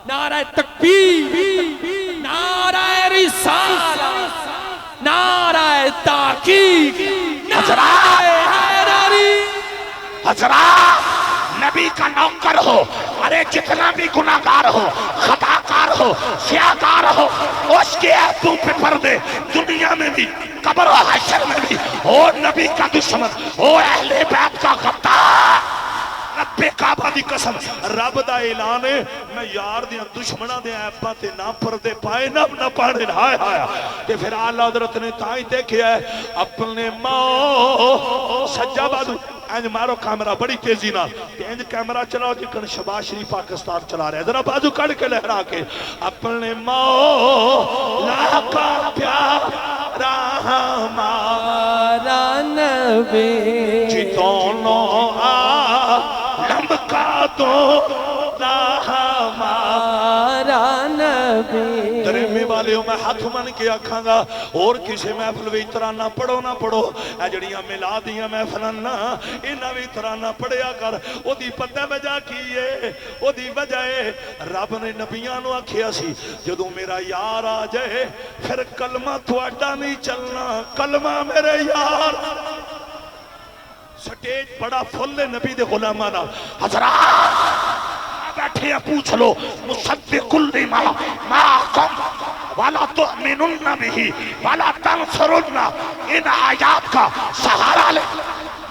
نعرہ تکبیر، نعرہ رسالت، نعرہ تحقیق، نعرہ حیدری۔ حضرات نبی کا نوکر ہو ارے جتنا بھی گناہگار ہو خطاکار ہو سیاکار ہو اس کے عیبوں پہ پردے دنیا میں بھی قبر و حشر میں بھی او نبی کا دشمن او اہل بیت کا غدار رب کعبہ دی قسم رب دا اعلان ہے میں یار دیاں دشمناں دے ایپاں تے نہ پردے پائے نہ پاڑے ہائے ہائے تے پھر اعلی حضرت نے تائیں دیکھیا ہے اپنے ماں سجا بازو انج مارو کیمرہ بڑی تیزی نہ انج کیمرہ چلاؤ جکن شباز شریف پاکستان چلا رہے ذرا بازو کڑ کے لہرا کے اپنے مولا کا پیارا ہمارا نبی جی دونوں کا تو ہمارا نبی درمی والیوں میں ہاتھ من کے آکھاں گا اور کسی محفل بھی ترانہ پڑھو نہ پڑھو اے جڑیاں میلادیاں محفلن نہ انہاں بھی ترانہ پڑھیا کر او دی پتہ وجہ کیے او دی وجہ ہے رب نے نبیاں نو آکھیا سی جدوں میرا یار آ جائے پھر کلمہ تواڈا نہیں چلنا کلمہ میرے یار سٹیج بڑا فل نبی دے غلامانہ حضرات بیٹھے ہیں پوچھ لو مصدق لما معکم ولا تؤمنن به ولا تنصرن ان آیات کا سہارا لے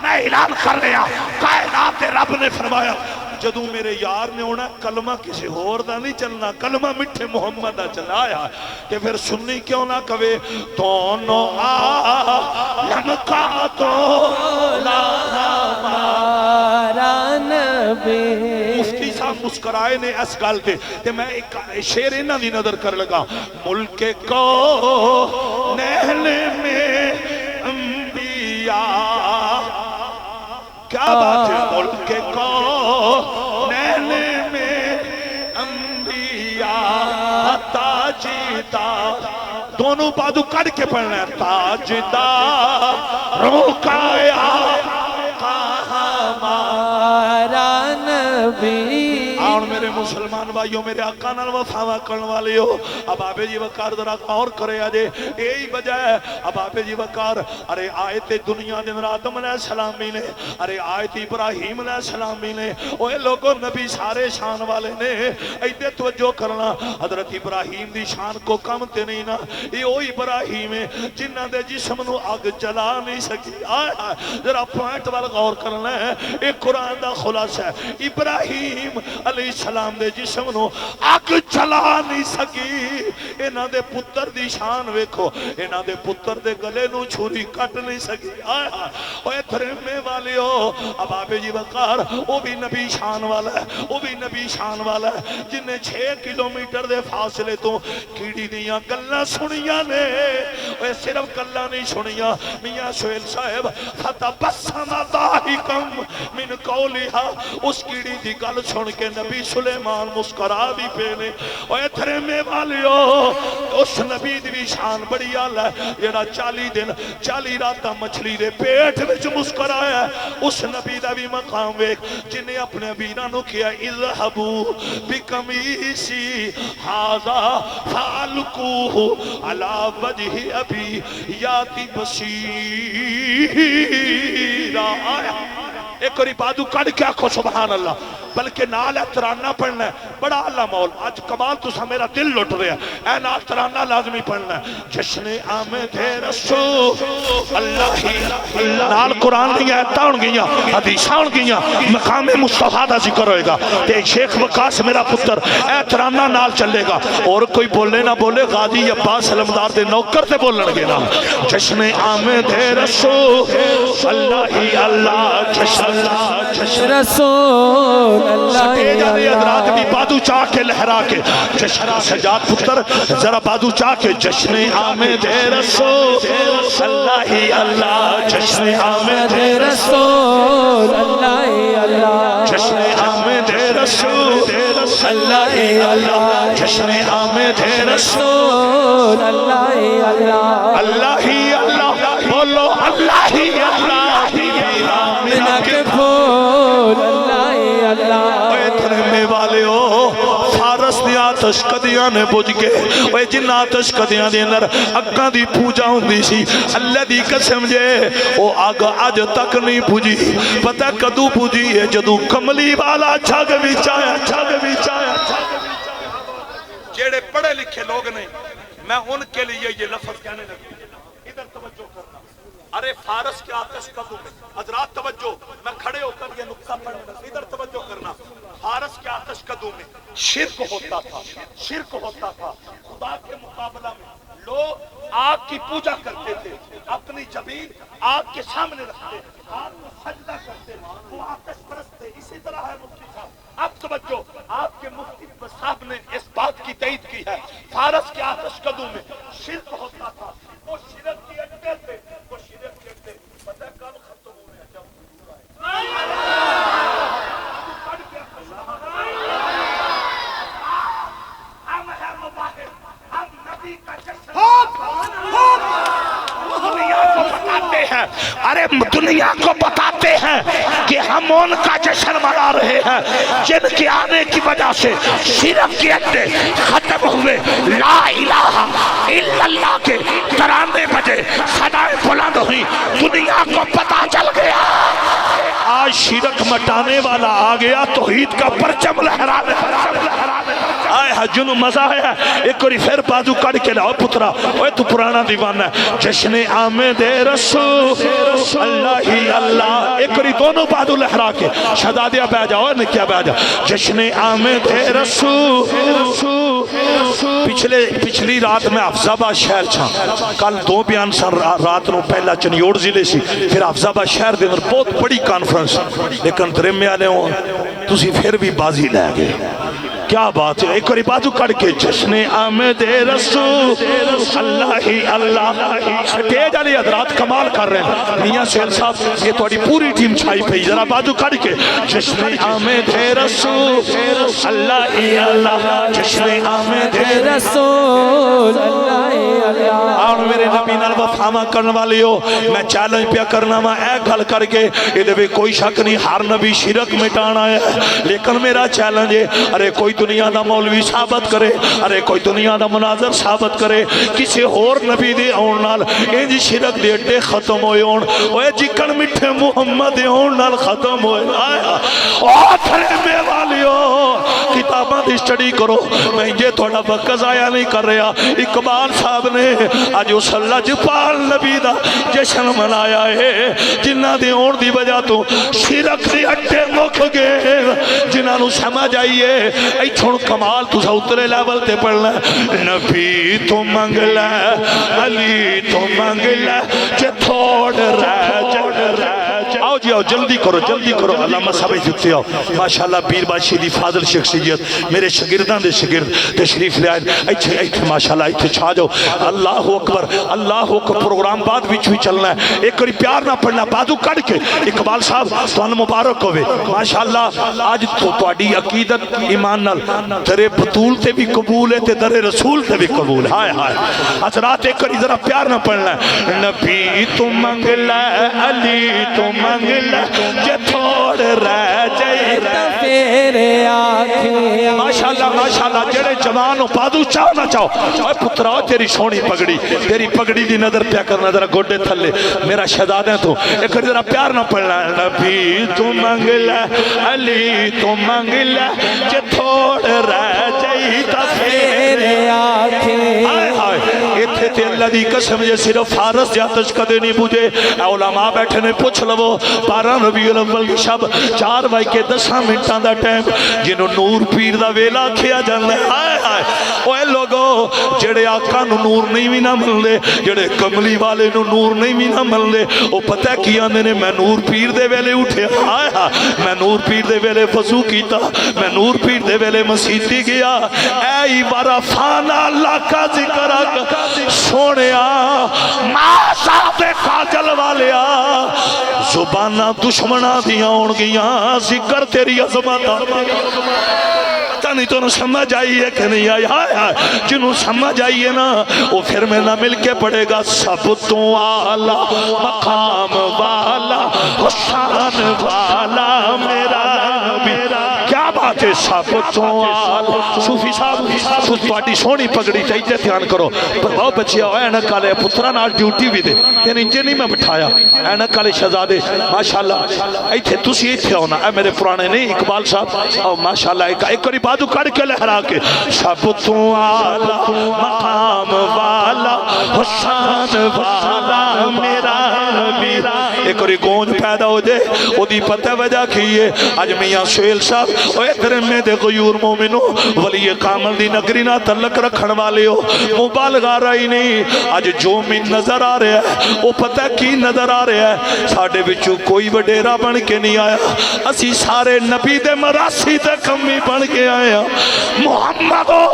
میں اعلان کر رہا کائنات رب نے فرمایا جدوں میرے یار نے ہونا کلمہ کسی اور دا نہیں چلنا کلمہ مٹھے محمد دا چلایا کہ پھر سنی کیوں نہ کہے دونوں عالم کا تو ہمارا نبی مفتی صاحب مسکرائے نے اس گل تے میں ایک شعر انہاں دی نظر کر لگا ملک کو نہل میں انبیاء کیا بات ہے ملک کو نیلے میں انبیاء تاجدار دونوں بازو کڑ کے پڑھنا ہے تاجدار روکایا ہمارا نبی اور میرے مسلمان بھائیوں میرے آقا نال وفا کرن والے ہو اب آبے جی وقار ذرا غور کرے اجے یہی وجہ ہے اب آبے جی وقار ارے آئے تے دنیا دن آدم علیہ السلام بھی نے ارے آئے تے ابراہیم علیہ السلام بھی نے اوے لوگوں نبی سارے شان والے نے ایدے توجہ کرنا حضرت ابراہیم دی شان کو کم تے نہیں نا یہ وہی ابراہیم ہے جنہ دے جسم نو آگ جلا نہیں سکی ذرا پوائنٹ وال غور کرنا ہے ایک قرآن دا خلاصہ ہے ابراہیم علیہ السلام دے جسم نو آگ جلا نہیں سکی انہاں دے پتر دی شان ویکھو انہاں دے پتر دے گلے نو چھری کٹ نہیں سکی اوے تھرمے والے ہو اب آبے جی وقار وہ بھی نبی شان والا ہے وہ بھی نبی شان والا ہے جن نے 6 کلومیٹر دے فاصلے تو کیڑی دیاں گلاں سنیاں نے اوے صرف گلاں نہیں سنیاں میاں سہیل صاحب فتبسم ضاحکا من قولھا اس کیڑی دی گل سن کے نبی سلیمان مسکرا بھی پے نے اوے تھرمے والیو اس نبی دی بھی شان بڑی اعلی ہے جڑا 40 دن 40 راتاں مچھلی دے پیٹ وچ مسکرایا اس نبی دا بھی مقام ویکھ جن نے اپنے ویراں نو کیا اذهبوا بقمیصی ھذا فالقوه علی وجه ابی یاتی بصیرا ایک اور بادو کڑ کے آکھو سبحان اللہ بلکہ نال ترانہ پڑھنا ہے بڑا اللہ مول آج کمال تو سا میرا دل لٹ رہا ہے اے نال ترانہ لازمی پڑھنا ہے جشن آمد رسول اللہ نال قرآن دیا آیتاں ہون گیاں حدیثاں ہون گیاں مقام مصطفیٰ دا ذکر ہوئے گا تے شیخ وقاص میرا پتر اے ترانہ نال چلے گا اور کوئی بولے نہ بولے غازی عباس علمدار دے نوکر تے بولن گے نا جشن آمد رسول اللہ اللہ جشن رسول سٹیج علی حضرات بھی بادو چاہ کے لہرا کے جشن سجاد پتر ذرا بادو چاہ کے جشن آمد رسول اللہ اللہ جشن آمد رسول اللہ اللہ جشن آمد رسول اللہ اللہ جشن آمد رسول اللہ اللہ اللہ ہی اللہ بولو اللہ ہی اللہ منا کے پھول اللہ اللہ اے تھرمے والے ہو فارس دی آتش کدیاں نے بجھ کے اے جن آتش کدیاں دے اندر اگاں دی پوجا ہوندی سی اللہ دی قسم جے او آگ اج تک نہیں پوجی پتہ کدو پوجی ہے جدو کملی والا جھگ وچ آیا جھگ وچ آیا جڑے پڑھے لکھے لوگ نے میں ان کے لیے یہ لفظ کہنے لگا ادھر توجہ کرنا ارے فارس کے آتش کدو میں حضرات توجہ میں کھڑے ہو کر یہ نقطہ پڑھنے لگا ادھر توجہ کرنا فارس کے آتش کدو میں شرک ہوتا تھا شرک ہوتا تھا خدا کے مقابلہ میں لوگ آگ کی پوجا کرتے تھے اپنی جبین آگ کے سامنے رکھتے آگ کو سجدہ کرتے وہ آتش پرست تھے اسی طرح ہے مفتی صاحب اب توجہ آپ کے مفتی صاحب نے اس بات کی تائید کی ہے فارس کے آتش کدو میں شرک ہوتا تھا وہ شرک کی اڈے تھے وہ شرک کے تھے پتہ کب ختم ہونے ہیں جب ہم ہیں مباہر ہم نبی کا جشن دنیا کو بتاتے ہیں ارے دنیا کو بتاتے ہیں کہ ہم ان کا جشن منا رہے ہیں جن کے آنے کی وجہ سے شرک کے اڈے ختم ہوئے لا الہ الا اللہ کے ترانے بجے صدائیں بلند ہوئی دنیا کو پتہ چل گیا آج شرک مٹانے والا آ گیا توحید کا پرچم لہرانے آئے حجن مزہ ہے ایک اور پھر بازو کڑ کے لاؤ پترا اوے تو پرانا دیوانہ ہے جشن آمد رسول اللہ ہی اللہ ایک اور دونوں بازو لہرا کے شہزادیہ بہ جاؤ نے کیا بہ جاؤ جشن آمد رسول پچھلی رات میں حفظ آباد شہر چھا کل 2 بیان سن رات نو پہلا چنیوڑ ضلع سی پھر حفظ آباد شہر دے اندر بہت بڑی کانفرنس لیکن درمیانے ہوں تسی پھر بھی بازی لے گئے کیا بات ہے، ایک اور بازو کڑ کے جشن آمد رسول اللہ ہی اللہ، سٹیج علی حضرات کمال کر رہے ہیں، میاں سہیل صاحب یہ تھوڑی پوری ٹیم چھائی پئی، ذرا بازو کڑ کے جشن آمد رسول اللہ ہی اللہ، جشن آمد رسول اللہ اللہ۔ اور میرے نبی نال وفاواں کرن والی ہو، میں چیلنج پیا کرنا وا اے گل کر کے، یہ بھی کوئی شک نہیں ہر نبی شرک مٹانا ہے، لیکن میرا چیلنج ہے، ارے کوئی دنیا دا مولوی ثابت کرے، ارے کوئی دنیا دا مناظر ثابت کرے کسی اور نبی دے آن نال انج شرک دے اڈے ختم ہوئے ہون، اوے جکن مٹھے محمد دے آن نال ختم ہوئے، آیا آتھرے میں والیو کتاباں دی سٹڈی کرو، میں یہ تھوڑا وقت ضائع نہیں کر رہا، اقبال صاحب نے آج اس لجپال نبی دا جشن منایا ہے، جنہ دے آن دی وجہ تو شرک دے اڈے مک گئے، جنہاں نو سمجھ آئیے اے چھوڑ کمال تو اترے لیول تے پڑھنا، نبی تو منگلا علی تو منگلا چے تھوڑ رہ آؤ جی آؤ جلدی کرو علامہ صاحب جتے آؤ، ماشاءاللہ بیر بادشاہ دی فاضل شخصیت میرے شاگردان دے شاگرد تشریف لے آئے، ایتھے ماشاءاللہ ایتھے چھا جاؤ، اللہ اکبر پروگرام بعد وچ بھی چلنا ہے، ایک کری پیار نہ پڑھنا بازو کڑ کے، اقبال صاحب تمہیں مبارک ہوئے، ماشاءاللہ آج تو تواڈی عقیدت ایمان نال در بطول تے بھی قبول ہے تے در رسول تے بھی قبول ہے، ہائے ہائے حضرات ایک کری ذرا پیار نہ پڑھنا ہے، نبی تو منگلا علی تو منگلا جے تھوڑ رہ جائے تیرے آنکھیں ماشاءاللہ جڑے جوان ہو بازو چاہو نہ چاہو، اے پترا تیری سونی پگڑی دی نظر پیا کرنا ذرا گوڑے تھلے میرا شہزاد ہے تو ایک ذرا پیار نہ پڑھنا، نبی تو منگلا علی تو منگلا جے تھوڑ رہ جائے تیرے آنکھیں، ہائے ہائے اتھے تے اللہ دی قسم یہ صرف فارس جاتش کدے نہیں بجھے، علماء بیٹھے نے پوچھ لو 12 ربیع الاول کی شب 4 بھائی کے 10 منٹان دا ٹائم جنہوں نور پیر دا ویلا کھیا جاندے، ہائے ہائے اوے لوگو جڑے آقا نو نور نہیں بھی نہ ملے، جڑے کملی والے نو نور نہیں بھی نہ ملے، او پتہ کیا میں نے میں نور پیر دے ویلے اٹھے، ہائے ہائے میں نور پیر دے ویلے وضو کیتا، میں نور پیر دے ویلے مسیتی گیا، اے بارا فانا اللہ کا ذکر سونیا ماں صاحب کاجل والیا زبانہ دشمنہ دیا اون گیا ذکر تیری عظمت پتہ نہیں تو انہوں سمجھ آئیے کہ نہیں آئی، ہائے ہائے جنہوں سمجھ آئیے نا وہ پھر میں نہ مل کے پڑے گا، سب تو آلہ مقام والا حسان والا میرا نبی، کیا بات ہے سب تو آلہ، صوفی صاحب تواڈی سونی پگڑی چاہیے دھیان کرو، پر بہت بچیا ہو اینک والے پترا نال ڈیوٹی بھی دے تین انجے نہیں میں بٹھایا، اینک والے شہزادے ماشاءاللہ ایتھے تسی ایتھے ہونا، اے میرے پرانے نہیں اقبال صاحب او ماشاءاللہ ایک اور بازو کڑ کے لہرا کے، سب تو آلہ مقام والا حسان والا میرا نبی، ایک اور گونج پیدا ہو جائے او دی پتہ وجہ کیے آج میاں سہیل صاحب اوے درمے دے غیور مومنو ولی کامل دی نگری نہ تعلق رکھن والے ہو، مبالغہ رہی نہیں، آج جو من نظر آ رہا ہے وہ پتہ کی نظر آ رہا ہے، ساڑھے بچو کوئی وڈیرہ بن کے نہیں آیا، اسی سارے نبی دے مراسی دے کمی بن کے آیا، محمد ہو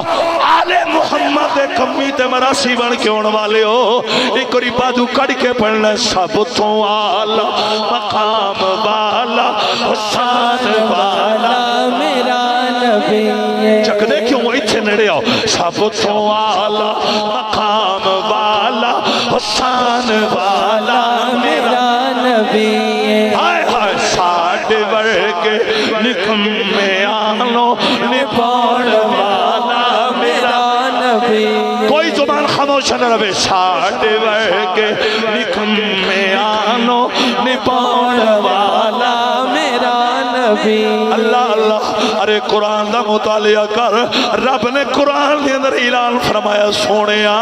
آل محمد دے کمی دے مراسی بن کے ہونے والے ہو، ایک اور بازو کڑ کے پڑھنا، سب تو آلہ مقام والا حسان والا میرا نبی ہے، چک دے کیوں ایتھے نڑے آؤ، سب تو آلہ مقام والا حسان والا میرا نبی ہے، ہائے ہائے ساڑھے ورگے نکم میں آنو نپاڑ والا میرا نبی ہے، کوئی زبان خاموش نہ رہے، ساڑھے ورگے نکم میں آنو نپاڑ والا میرا نبی، اللہ اللہ ارے قرآن دا مطالعہ کر، رب نے قرآن دے اندر اعلان فرمایا سونیا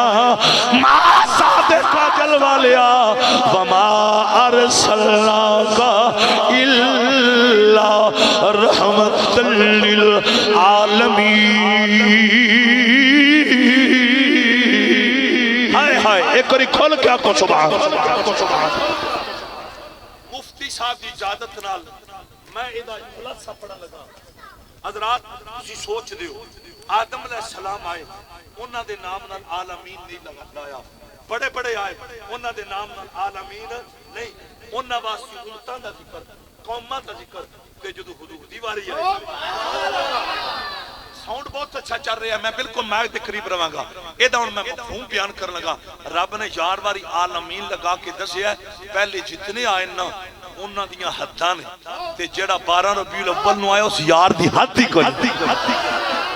ما صادق جل والیا وما ارسلناک الا رحمت للعالمین، ہائے ہائے ایک اور کھول کے آکو سبحان، مفتی صاحب دی اجازت نال میں یہ خلاصہ پڑھن لگا حضرات تسی سوچ دیو آدم علیہ السلام آئے انہاں دے نام نال عالمین نہیں لایا بڑے بڑے آئے انہاں دے نام نال عالمین نہیں انہاں واسطے امتاں دا ذکر قوماں دا ذکر تے جدو حضور دی واری آئے ساؤنڈ بہت اچھا چل رہا ہے میں بالکل مائک دے قریب رہاں گا یہ دا میں مفہوم بیان کر لگا رب نے یار واری عالمین لگا کے دسیا ہے پہلے جتنے آئے نا انہاں دیاں حداں نے تے جڑا 12 ربیع الاول نو آیا اس یار دی حد ہی کوئی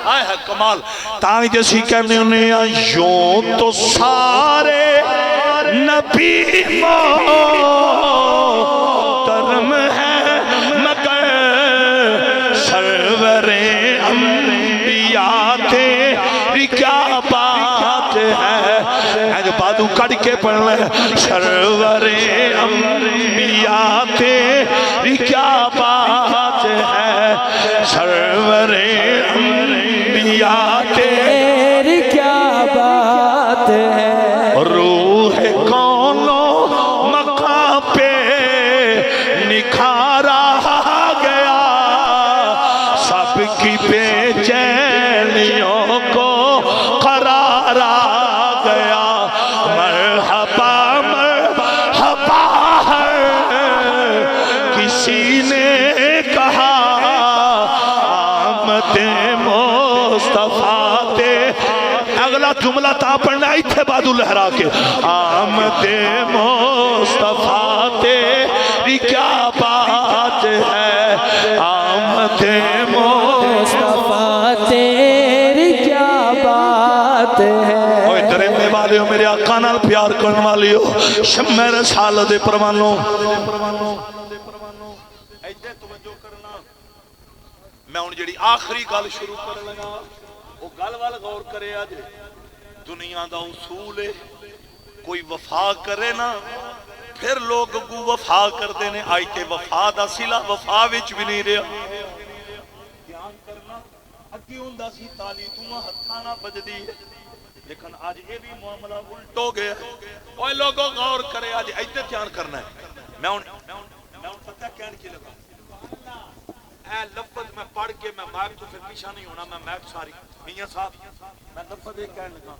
آئے ہے کمال تاں جیسی کہنے انہیں یوں تو سارے نبی محترم ہے مگر سرور انبیاء تیری کیا بات ہے جو بادو کڑ کے پڑھ لے سرور انبیاء تیری کیا بات ہے سرور انبیاء تیری کیا بات ہے روح کونو مقام پہ نکھارا گیا سب کی بے چینیوں کو قرار آ گیا مرحبا مرحبا ہے کسی نے کہا آمد مصطفیٰ تے اگلا جملہ تا پڑھنا ایتھے بادو لہرا کے آمد مصطفیٰ تیری کیا بات ہے آمد مصطفیٰ تیری کیا بات ہے اوہ درندے والے ہو میرے آقا نال پیار کرنے والے ہو شمع رسالت دے پروانوں ایدے توجہ کرنا میں ان جڑی آخری گل شروع کر لگا وہ گل وال غور کرے آج دنیا دا اصول ہے کوئی وفا کرے نا پھر لوگ گو وفا کر دینے آئی تے وفا دا سلا وفا وچ بھی نہیں رہا دھیان کرنا اگی ہوندا سی تالی تواں ہتھاں نہ بجدی ہے لیکن آج یہ بھی معاملہ الٹو گیا اوے لوگوں غور کرے آج ایتے دھیان کرنا ہے میں پتہ کہنے کی لگا اے لفظ میں پڑھ کے میں مائک تو پھر پیچھا نہیں ہونا میں مائک ساری میاں صاحب میں لفظ ایک کہنے لگا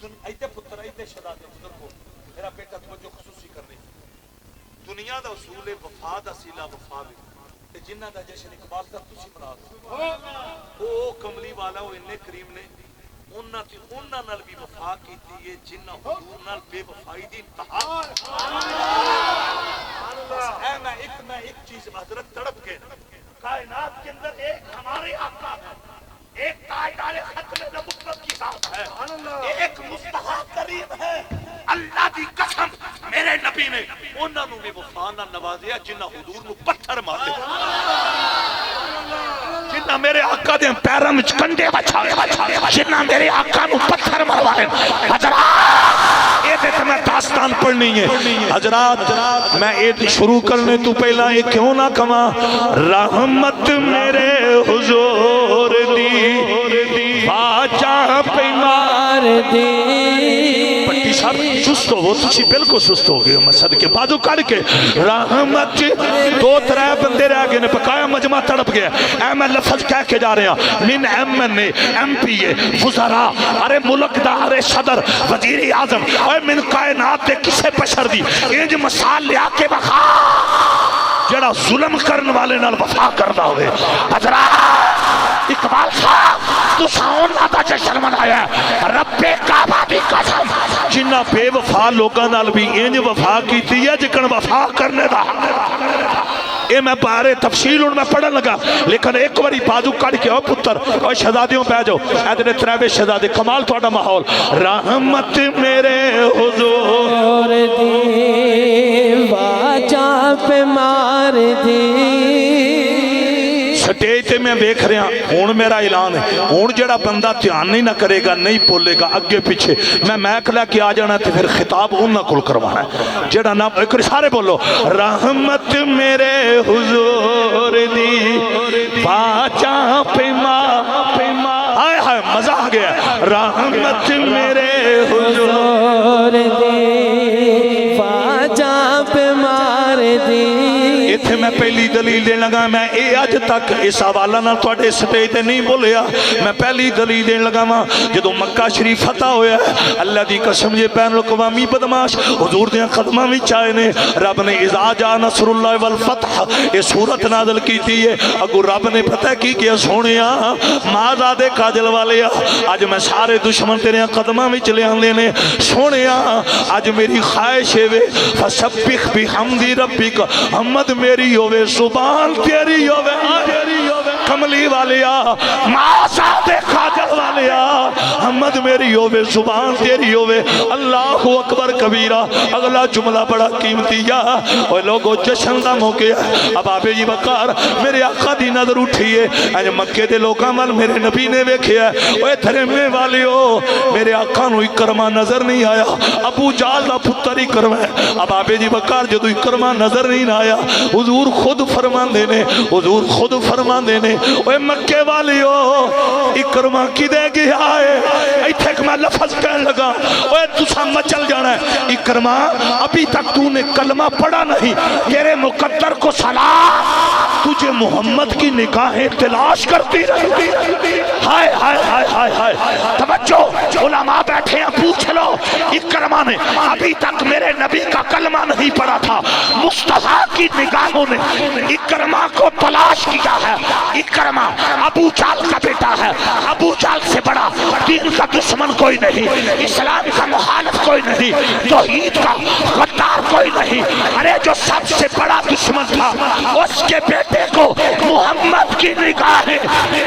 تم ایتے پتر ایتے شہزادے بزرگو میرا بیٹا توجہ خصوصی کرنے دنیا دا اصول وفا دا سیلا وفا بھی جنہ دا جشن اقبال دا تسی منا او کملی والا وہ اننے کریم نے انہاں نال بھی وفا کیتی ہے جنہ حضور نال بے وفائی دی انتہا اے میں ایک چیز حضرت تڑپ کے کائنات کے اندر ایک ہمارے آقا ہے ایک تاجدار ختم نبوت کی ذات ہے ایک مصطفیٰ کریم ہے اللہ دی قسم میرے نبی نے انہاں نوں بھی وفا نال نوازیا جنہ حضور نوں پتھر مارے جنہ میرے آقا دے پیراں وچ کنڈے بچھائے جنہ میرے آقا نوں پتھر مروائے حضرات یہ تے میں داستان پڑھنی ہے حضرات میں یہ شروع کرنے تو پہلا یہ کیوں نہ کما رحمت میرے حضور دی باچا پہ مار دی پٹی صاحب سست ہو وہ تسی بالکل سست ہو گئے میں صدقے بادو کر کے رحمت دو ترے بندے رہ گئے نے پکایا مجمع تڑپ گیا اے میں لفظ کہہ کے جا رہے ہیں من ایم پی اے وزراء ارے ملک دا ارے صدر وزیر اعظم اے من کائنات دے کسے بشر دی انج مثال لیا کے بخا جڑا ظلم کرنے والے نال وفا کردا ہوئے حضرات اقبال صاحب تو ساؤن آتا جشن منایا رب کعبہ دی قسم جنہ بے وفا لوگاں نال بھی انج وفا کیتی ہے جکن وفا کرنے دا اے میں بارے تفصیل ان میں پڑھن لگا لیکن ایک باری بازو کڑ کے او پتر او شہزادیوں پہ جو ادھر تریوے شہزادے کمال تھوڑا ماحول رحمت میرے حضور دی باچا پہ مار دی سٹیج تے میں دیکھ رہا ہوں میرا اعلان ہے ہوں جڑا بندہ دھیان نہیں نہ کرے گا نہیں بولے گا اگے پیچھے میں میک لے کے آ جانا تے پھر خطاب انہاں کول کروانا ہے جڑا نہ ایک سارے بولو رحمت میرے حضور دی باچا پہ آئے ہائے مزہ آ گیا رحمت میرے حضور دی باچا پہ مار دی اتھے میں پہلی دلیل دے لگا میں اے اج تک اس حوالہ نہ تواڈے سٹیج تے نہیں بولیا میں پہلی دلیل دے لگا وا جدوں مکہ شریف فتح ہویا اللہ دی قسم یہ بین الاقوامی بدماش حضور دے قدماں وچ آئے نے رب نے اذا جاء نصر اللہ والفتح یہ سورت نازل کیتی ہے اگو رب نے پتہ کی کیا سونیا ماذا دے کاجل والے اج میں سارے دشمن تیرے قدماں وچ لے آندے نے سونیا اج میری خواہش ہے فسبح بحمد ربک حمد میری ہوے سبحان تیری ہوے کملی والیا ماذا دے کاجل والیا حمد میری ہوے سبحان تیری ہوے اللہ اکبر کبیرہ اگلا جملہ بڑا قیمتی ہے اوے لوگو جشن دا موقع ہے اب آبے جی بکار میرے آقا دی نظر اٹھئیے اج مکے دے لوگاں وال میرے نبی نے ویکھیا اوے دھرمے والیو میرے آقا نو اکرمہ نظر نہیں آیا ابو جہل دا پتر اکرمہ ہے اب آبے جی بکار جدو اکرمہ نظر نہیں آیا حضور خود فرمان دینے حضور خود فرمان دینے اوے مکے والیو اکرمہ کی دے گیا ہے ایتھے کہ میں لفظ کہنے لگا اوے تسا مچل جانا ہے اکرمہ ابھی تک تو نے کلمہ پڑھا نہیں تیرے مقدر کو سلام تجھے محمد کی نگاہیں تلاش کرتی رہتی ہائے ہائے ہائے ہائے ہائے توجہ علماء بیٹھے ہیں پوچھ لو اکرمہ نے ابھی تک میرے نبی کا کلمہ نہیں پڑھا تھا مصطفیٰ کی نگاہوں نے اکرمہ کو تلاش کیا ہے اکرمہ ابو جہل کا بیٹا ہے ابو جہل سے بڑا دین کا دشمن کوئی نہیں اسلام کا مخالف کوئی نہیں توحید کا غدار کوئی نہیں ارے جو سب سے بڑا دشمن تھا اس کے بیٹے کو محمد کی نگاہیں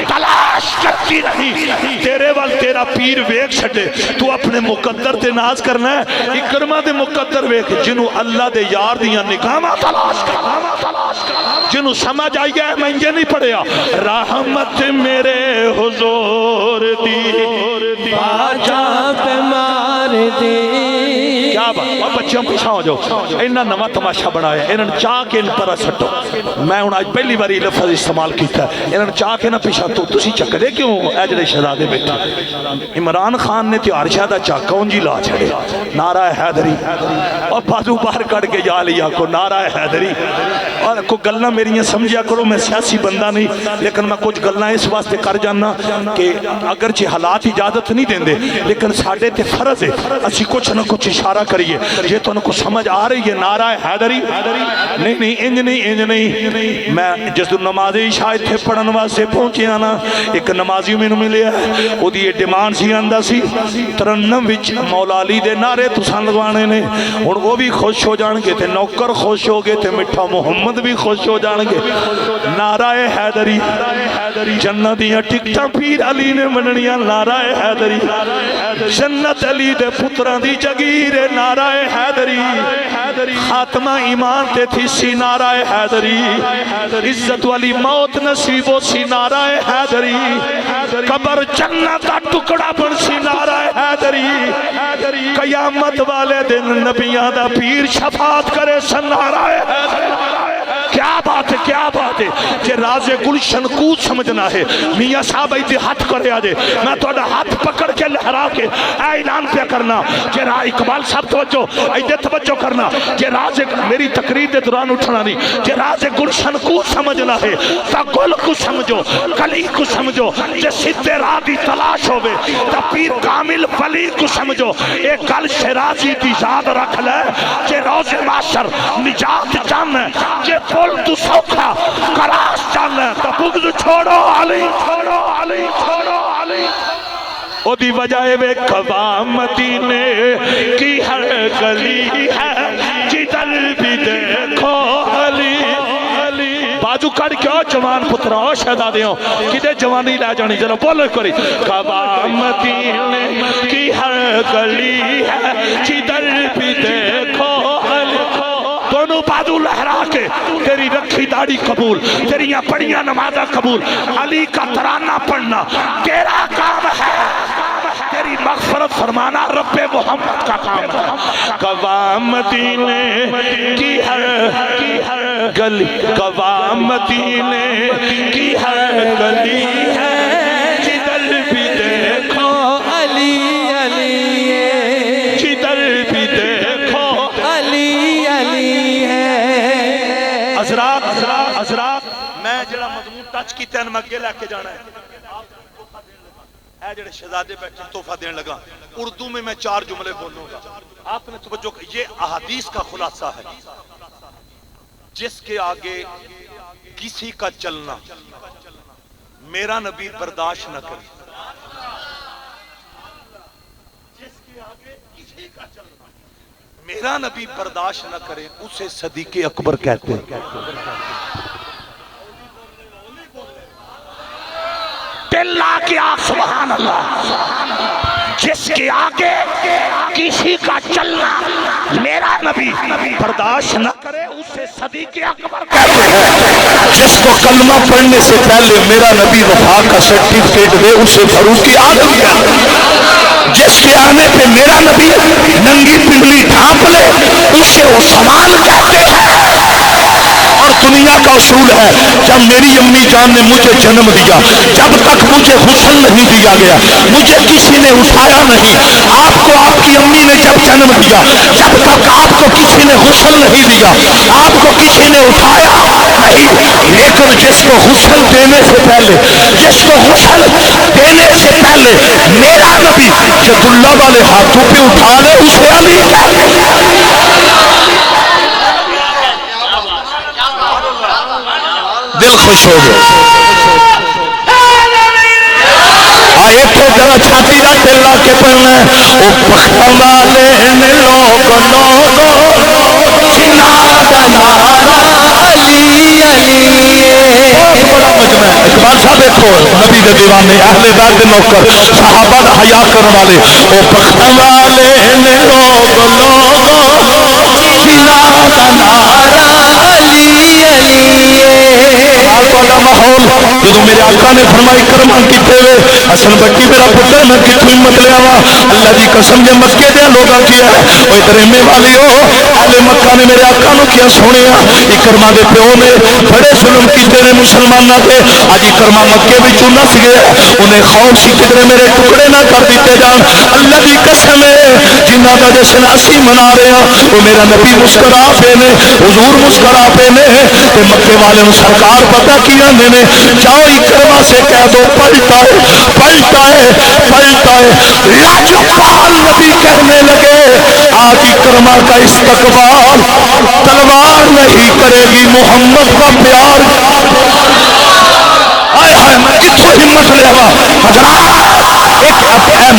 تلاش کرتی رہی تیرے وال تیرا پیر ویک چھٹے تو اپنے مقدر تے ناز کرنا ہے اکرمہ دے مقدر ویک جنہوں اللہ دے یار دیاں نگاہاں تلاش کر جنہوں سمجھ آئی ہے میں یہ نہیں پڑھیا رحمت میرے حضور دی باجا پہ مار دی کیا بات اور بچیاں پیچھا ہو جاؤ انہاں نواں تماشا بنایا انہاں چاہ کے ان پر سٹو میں ہن آج پہلی باری لفظ استعمال کیتا ہے انہاں چاہ کے نہ پیچھا تو تسی چکدے کیوں اے جڑے شہزادے بیٹھے عمران خان نے تیار شاہ دا چاہ کون جی لا چھڑے نعرہ حیدری اور بازو باہر کڑ کے جا لیا کو نعرہ حیدری اور کو گلنا میری سمجھیا کرو میں سیاسی بندہ نہیں لیکن میں کچھ گلنا اس واسطے کر جانا کہ اگرچہ حالات اجازت نہیں دیں دے لیکن ساڑھے تے فرض ہے اسی کچھ نہ کچھ اشارہ کریے یہ تو انہوں کو سمجھ آ رہی ہے نعرہ حیدری نہیں انج نہیں میں جس دن نماز عشاء تھے پڑھن واسطے پہنچے آنا ایک نمازی میں ملے ہے وہ دی ڈیمانڈ سی آندہ سی ترنم وچ مولا علی دے نعرے تسان لگوانے نے اور وہ بھی خوش ہو جان گے تھے نوکر خوش ہو گئے تھے مٹھا محمد بھی خوش ہو جان گے نعرہ حیدری جنتیاں ٹکٹاں پیر علی نے مننیاں نعرہ حیدری جنت علی دے پتران دی جگیر نعرہ حیدری خاتمہ ایمان تے تھی سی نعرہ حیدری عزت والی موت نصیبو سی نعرہ حیدری قبر جنت دا ٹکڑا بن سی نعرہ حیدری قیامت والے دن نبیاں دا پیر شفاعت کرے سن نعرہ حیدری کیا بات ہے کہ راز گلشن کو سمجھنا ہے میاں صاحب ایتی ہاتھ کرے آجے میں تو ہاتھ پکڑ کے لہرا کے اعلان پہ کرنا کہ اقبال صاحب توجہ ایتے توجہ کرنا کہ راز میری تقریر دے دوران اٹھنا نہیں کہ راز گلشن کو سمجھنا ہے تا گل کو سمجھو کلی کو سمجھو کہ سدھے راہ دی تلاش ہوئے تا پیر کامل ولی کو سمجھو ایک گل شرازی دی یاد رکھ لے کہ روز معاشر نجات جانا کہ پول تو سوکھا کراس جانا تا بغض چھوڑو علی چھوڑو علی چھوڑو علی او دی وجہ وے قوا مدینے کی ہر گلی ہے جدھر بھی دیکھو علی بازو کڑ کیوں جوان پترہ شہزادیوں کدے جوانی لے جانی ذرا بولو کری قوا مدینے کی ہر گلی ہے جدھر بھی دیکھو علی دونوں بازو لہرا کے تیری رکھی داڑھی قبول تیریاں پڑھیاں نمازہ قبول علی کا ترانہ پڑھنا تیرا کام ہے تیری مغفرت فرمانا رب محمد کا کام ہے قوام مدینے کی ہر گلی قوام مدینے کی ہر گلی ہے جدھر بھی دیکھو علی علی جدھر بھی دیکھو علی علی ہے حضرات سچ کی تین میں اگے لے کے جانا ہے اے جڑے شہزادے بیٹھے تحفہ دینے لگا اردو میں 4 جملے بولوں گا آپ نے توجہ یہ احادیث کا خلاصہ ہے جس کے آگے کسی کا چلنا میرا نبی برداشت نہ کرے جس کے آگے کسی کا چلنا میرا نبی برداشت نہ کرے اسے صدیق اکبر کہتے ہیں اللہ کی آگ سبحان اللہ جس کے آگے کسی کا چلنا میرا نبی برداشت نہ کرے اسے صدیق اکبر کہتے ہیں جس کو کلمہ پڑھنے سے پہلے میرا نبی وفا کا سرٹیفکیٹ دے اسے فاروق اعظم کہتے ہیں جس کے آنے پہ میرا نبی ننگی پنڈلی ڈھانپ لے اسے عثمان کہتے ہیں اور دنیا کا اصول ہے جب میری امی جان نے مجھے جنم دیا جب تک مجھے غسل نہیں دیا گیا مجھے کسی نے اٹھایا نہیں آپ کو آپ کی امی نے جب جنم دیا جب تک آپ کو کسی نے غسل نہیں دیا آپ کو کسی نے اٹھایا نہیں لیکن جس کو غسل دینے سے پہلے میرا نبی جب اللہ والے ہاتھوں پہ اٹھا لے اسے علی کہتے ہیں دل خوش ہو گیا آئے تھے ذرا چھاتی کا تلا کے پڑھنا او بخت والے نے لوگ بہت بڑا مجمع ہے اقبال صاحب دیکھو نبی دے دیوانے اہل بیت دے نوکر صحابہ دا حیا کرن والے او بخت والے نے لوگ ماحول جدو میرے آقا نے فرمائی کرما کیتے ہوئے حسن بٹی میرا پتر میں کتوں ہمت لیا وا اللہ دی قسم جے مکے دے لوگاں کیا ہے اوے درہمے والی ہو اہل مکہ نے میرے آقا نو کیا سنیا اکرما دے پیو نے بڑے ظلم کیتے نے مسلماناں تے اج اکرما مکے وچوں نس گیا انہیں خوف سی کدھر میرے ٹکڑے نہ کر دیتے جان اللہ دی قسم ہے جنہاں دا جشن اسی منا رہے ہاں او میرا نبی مسکرا پے نے حضور مسکرا پے نے تے مکے والے نو سرکار پتہ کی آندے نے جاؤ اکرما سے کہہ دو پلٹا ہے لاجوال نبی کہنے لگے آج اکرما کا استقبال تلوار نہیں کرے گی محمد کا پیار میں کتوں ہمت لیا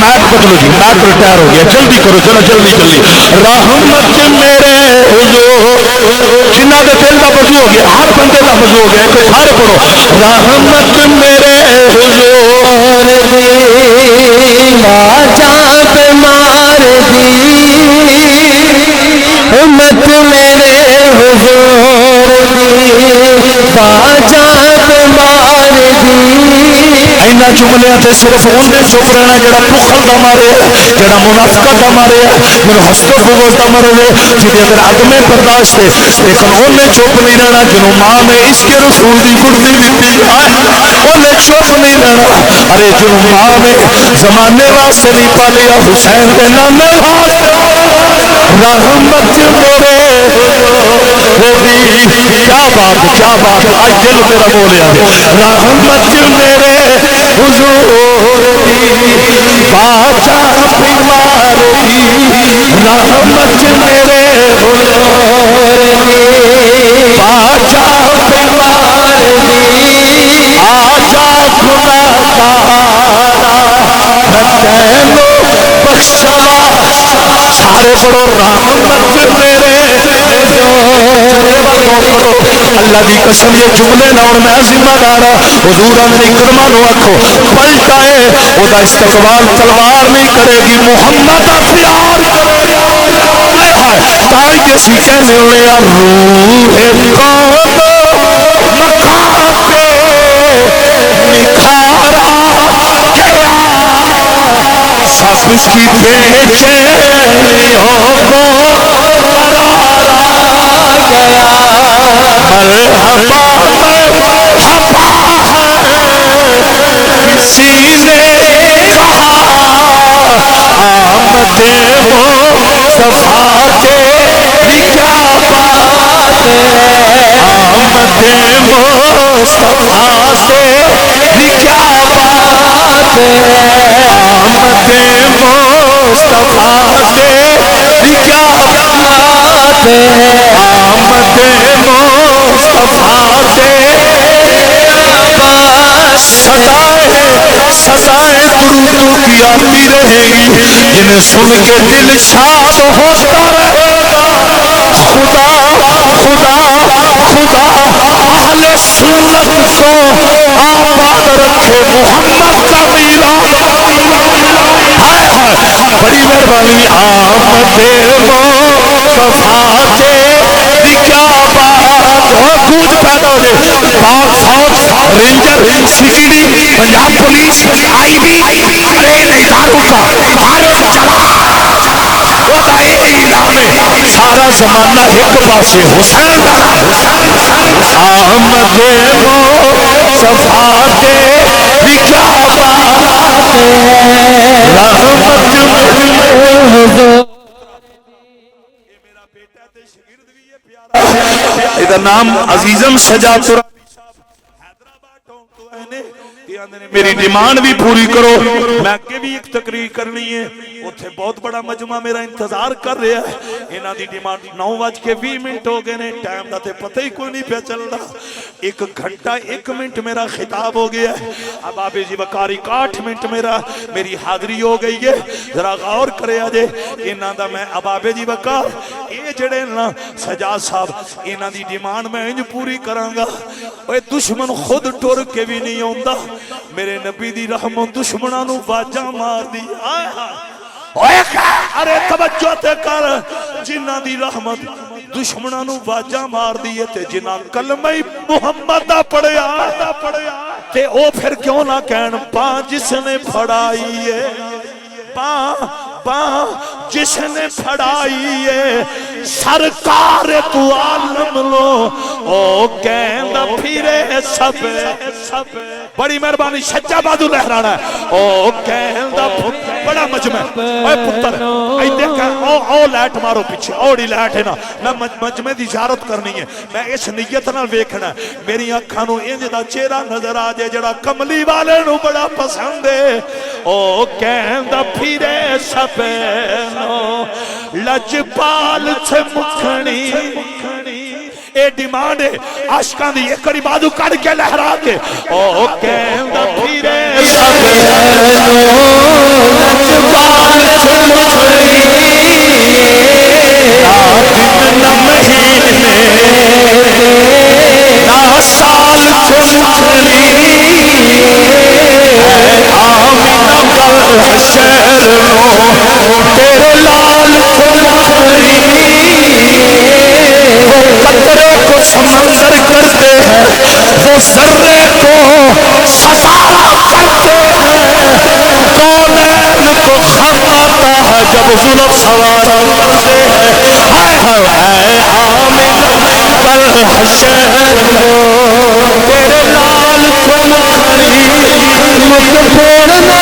میٹ بدلو جی میٹ ریٹائر ہو گیا جلدی کرو چلو جلدی رحمت میرے حضور جنہ دے دل کا وضو ہو گیا ہر بندے کا وضو ہو گیا کوئی سارے پڑھو رحمت میرے حضور چاپ مار دی امت میرے حضور چاپ مار دی اینا جملیاں تے صرف اندے چپ رہنا جڑا بخل دا مارے جڑا منافقت دا مارے جڑا حسد بغض دا مارے جدی اگر عدم برداشت ہے لیکن انہیں چپ نہیں رہنا جنہوں ماں نے اس کے رسول دی گردی دیتی انہیں چپ نہیں رہنا ارے جنہوں ماں نے زمانے واسطے نہیں پالیا حسین کے نامے رحمت میرے وہ بھی کیا بات آج دل میرا بولیا رحمت میرے حضور دی بادشاہ بیمار دی رحمت میرے حضور دی بادشاہ بیمار دی آجا سارے بڑو رحمت میرے اللہ دی قسم یہ جملے لاؤن میں ذمہ دار حضور نے کرما نو آکھو پلٹا ہے او دا استقبال تلوار نہیں کرے گی محمد دا پیار کرے گی تائی اسی کہنے ہوئے روح قوم مقام پہ نکھارا سب کی بے چینیوں کو کسی نے کہا آمد مصطفیٰ کے کیا بات ہے آمد مصطفیٰ سے بھی کیا بات ہے، آمد مصطفیٰ سے بھی کیا بات ہے، آمد مصطفیٰ سے سدائے درود کی آتی رہے گی، جنہیں سن کے دل شاد ہوتا رہے گا۔ خدا خدا خدا اہل سنت کو آباد رکھے، محمد کا میلاد بڑی مہربانی۔ آمد مصطفیٰ سے بھی کیا بات، اور گونج پیدا ہو جائے۔ پاک فوج، رینجر، سیکیڈی، پنجاب پولیس، آئی بی، ارے اداروں کا سارا زمانہ ایک پاسے حسین دا آمد مصطفیٰ سے بھی کیا بات ہے، ادھر نام عزیزم سجاد میری ڈیمانڈ بھی پوری کرو، میں اگے بھی ایک تقریر کرنی ہے، اتھے بہت بڑا مجمع میرا انتظار کر رہا ہے۔ انہاں دی ڈیمانڈ 9:20 ہو گئے نے، ٹائم دا تے پتہ ہی کوئی نہیں پہ چل رہا۔ 1 گھنٹہ 1 منٹ میرا خطاب ہو گیا ہے، اب آپ جی وقاری 8 منٹ میری حاضری ہو گئی ہے۔ ذرا غور کرے آجے انہاں دا میں اب آپ جی وقار یہ جڑے نا سجاد صاحب انہاں دی ڈیمانڈ میں انج پوری کرانگا۔ اوے دشمن خود ٹر کے بھی نہیں ہوندا، میرے نبی دی رحمت دشمنانو واجہ مار دی۔ ارے توجہ تے کر، جنہ دی رحمت دشمنانو واجہ مار دیئے تے جنہ کلمہ محمد دا پڑھیا تے او پھر کیوں نہ کہن پاں جس نے پھڑائی ہے، پاں جس نے پھڑائی ہے، سرکار تو عالم لو او کہندہ پھرے سب بڑی مہربانی شجا بادو لہرانا ہے، او کہندہ بڑا مجمع اے پتر اے دیکھا او لائٹ مارو پیچھے، اوڑی لائٹ ہے نا، میں مجمع دی زیارت کرنی ہے، میں اس نیت نہ ویکھنا ہے، میری آنکھاں نو انج دا چہرہ نظر آ جائے جڑا کملی والے نو بڑا پسند ہے۔ او کہندہ پھرے سب لجپال سے مکھنی، اے ڈیمانڈ ہے عاشقاں دی ایک کڑی بادو کڑ کے لہرا کے، او کہندہ پھرے سب لجپال سے مکھنی، نا دن نہ مہینے نا سال سے مکھنی، آمینہ کر حشر نو تیرے لال سے مکھنی، وہ قطرے کو سمندر کرتے ہیں، وہ ذرے کو سسارا کرتے ہیں، کونین کو خم آتا ہے جب ظلم سوار کرتے ہیں۔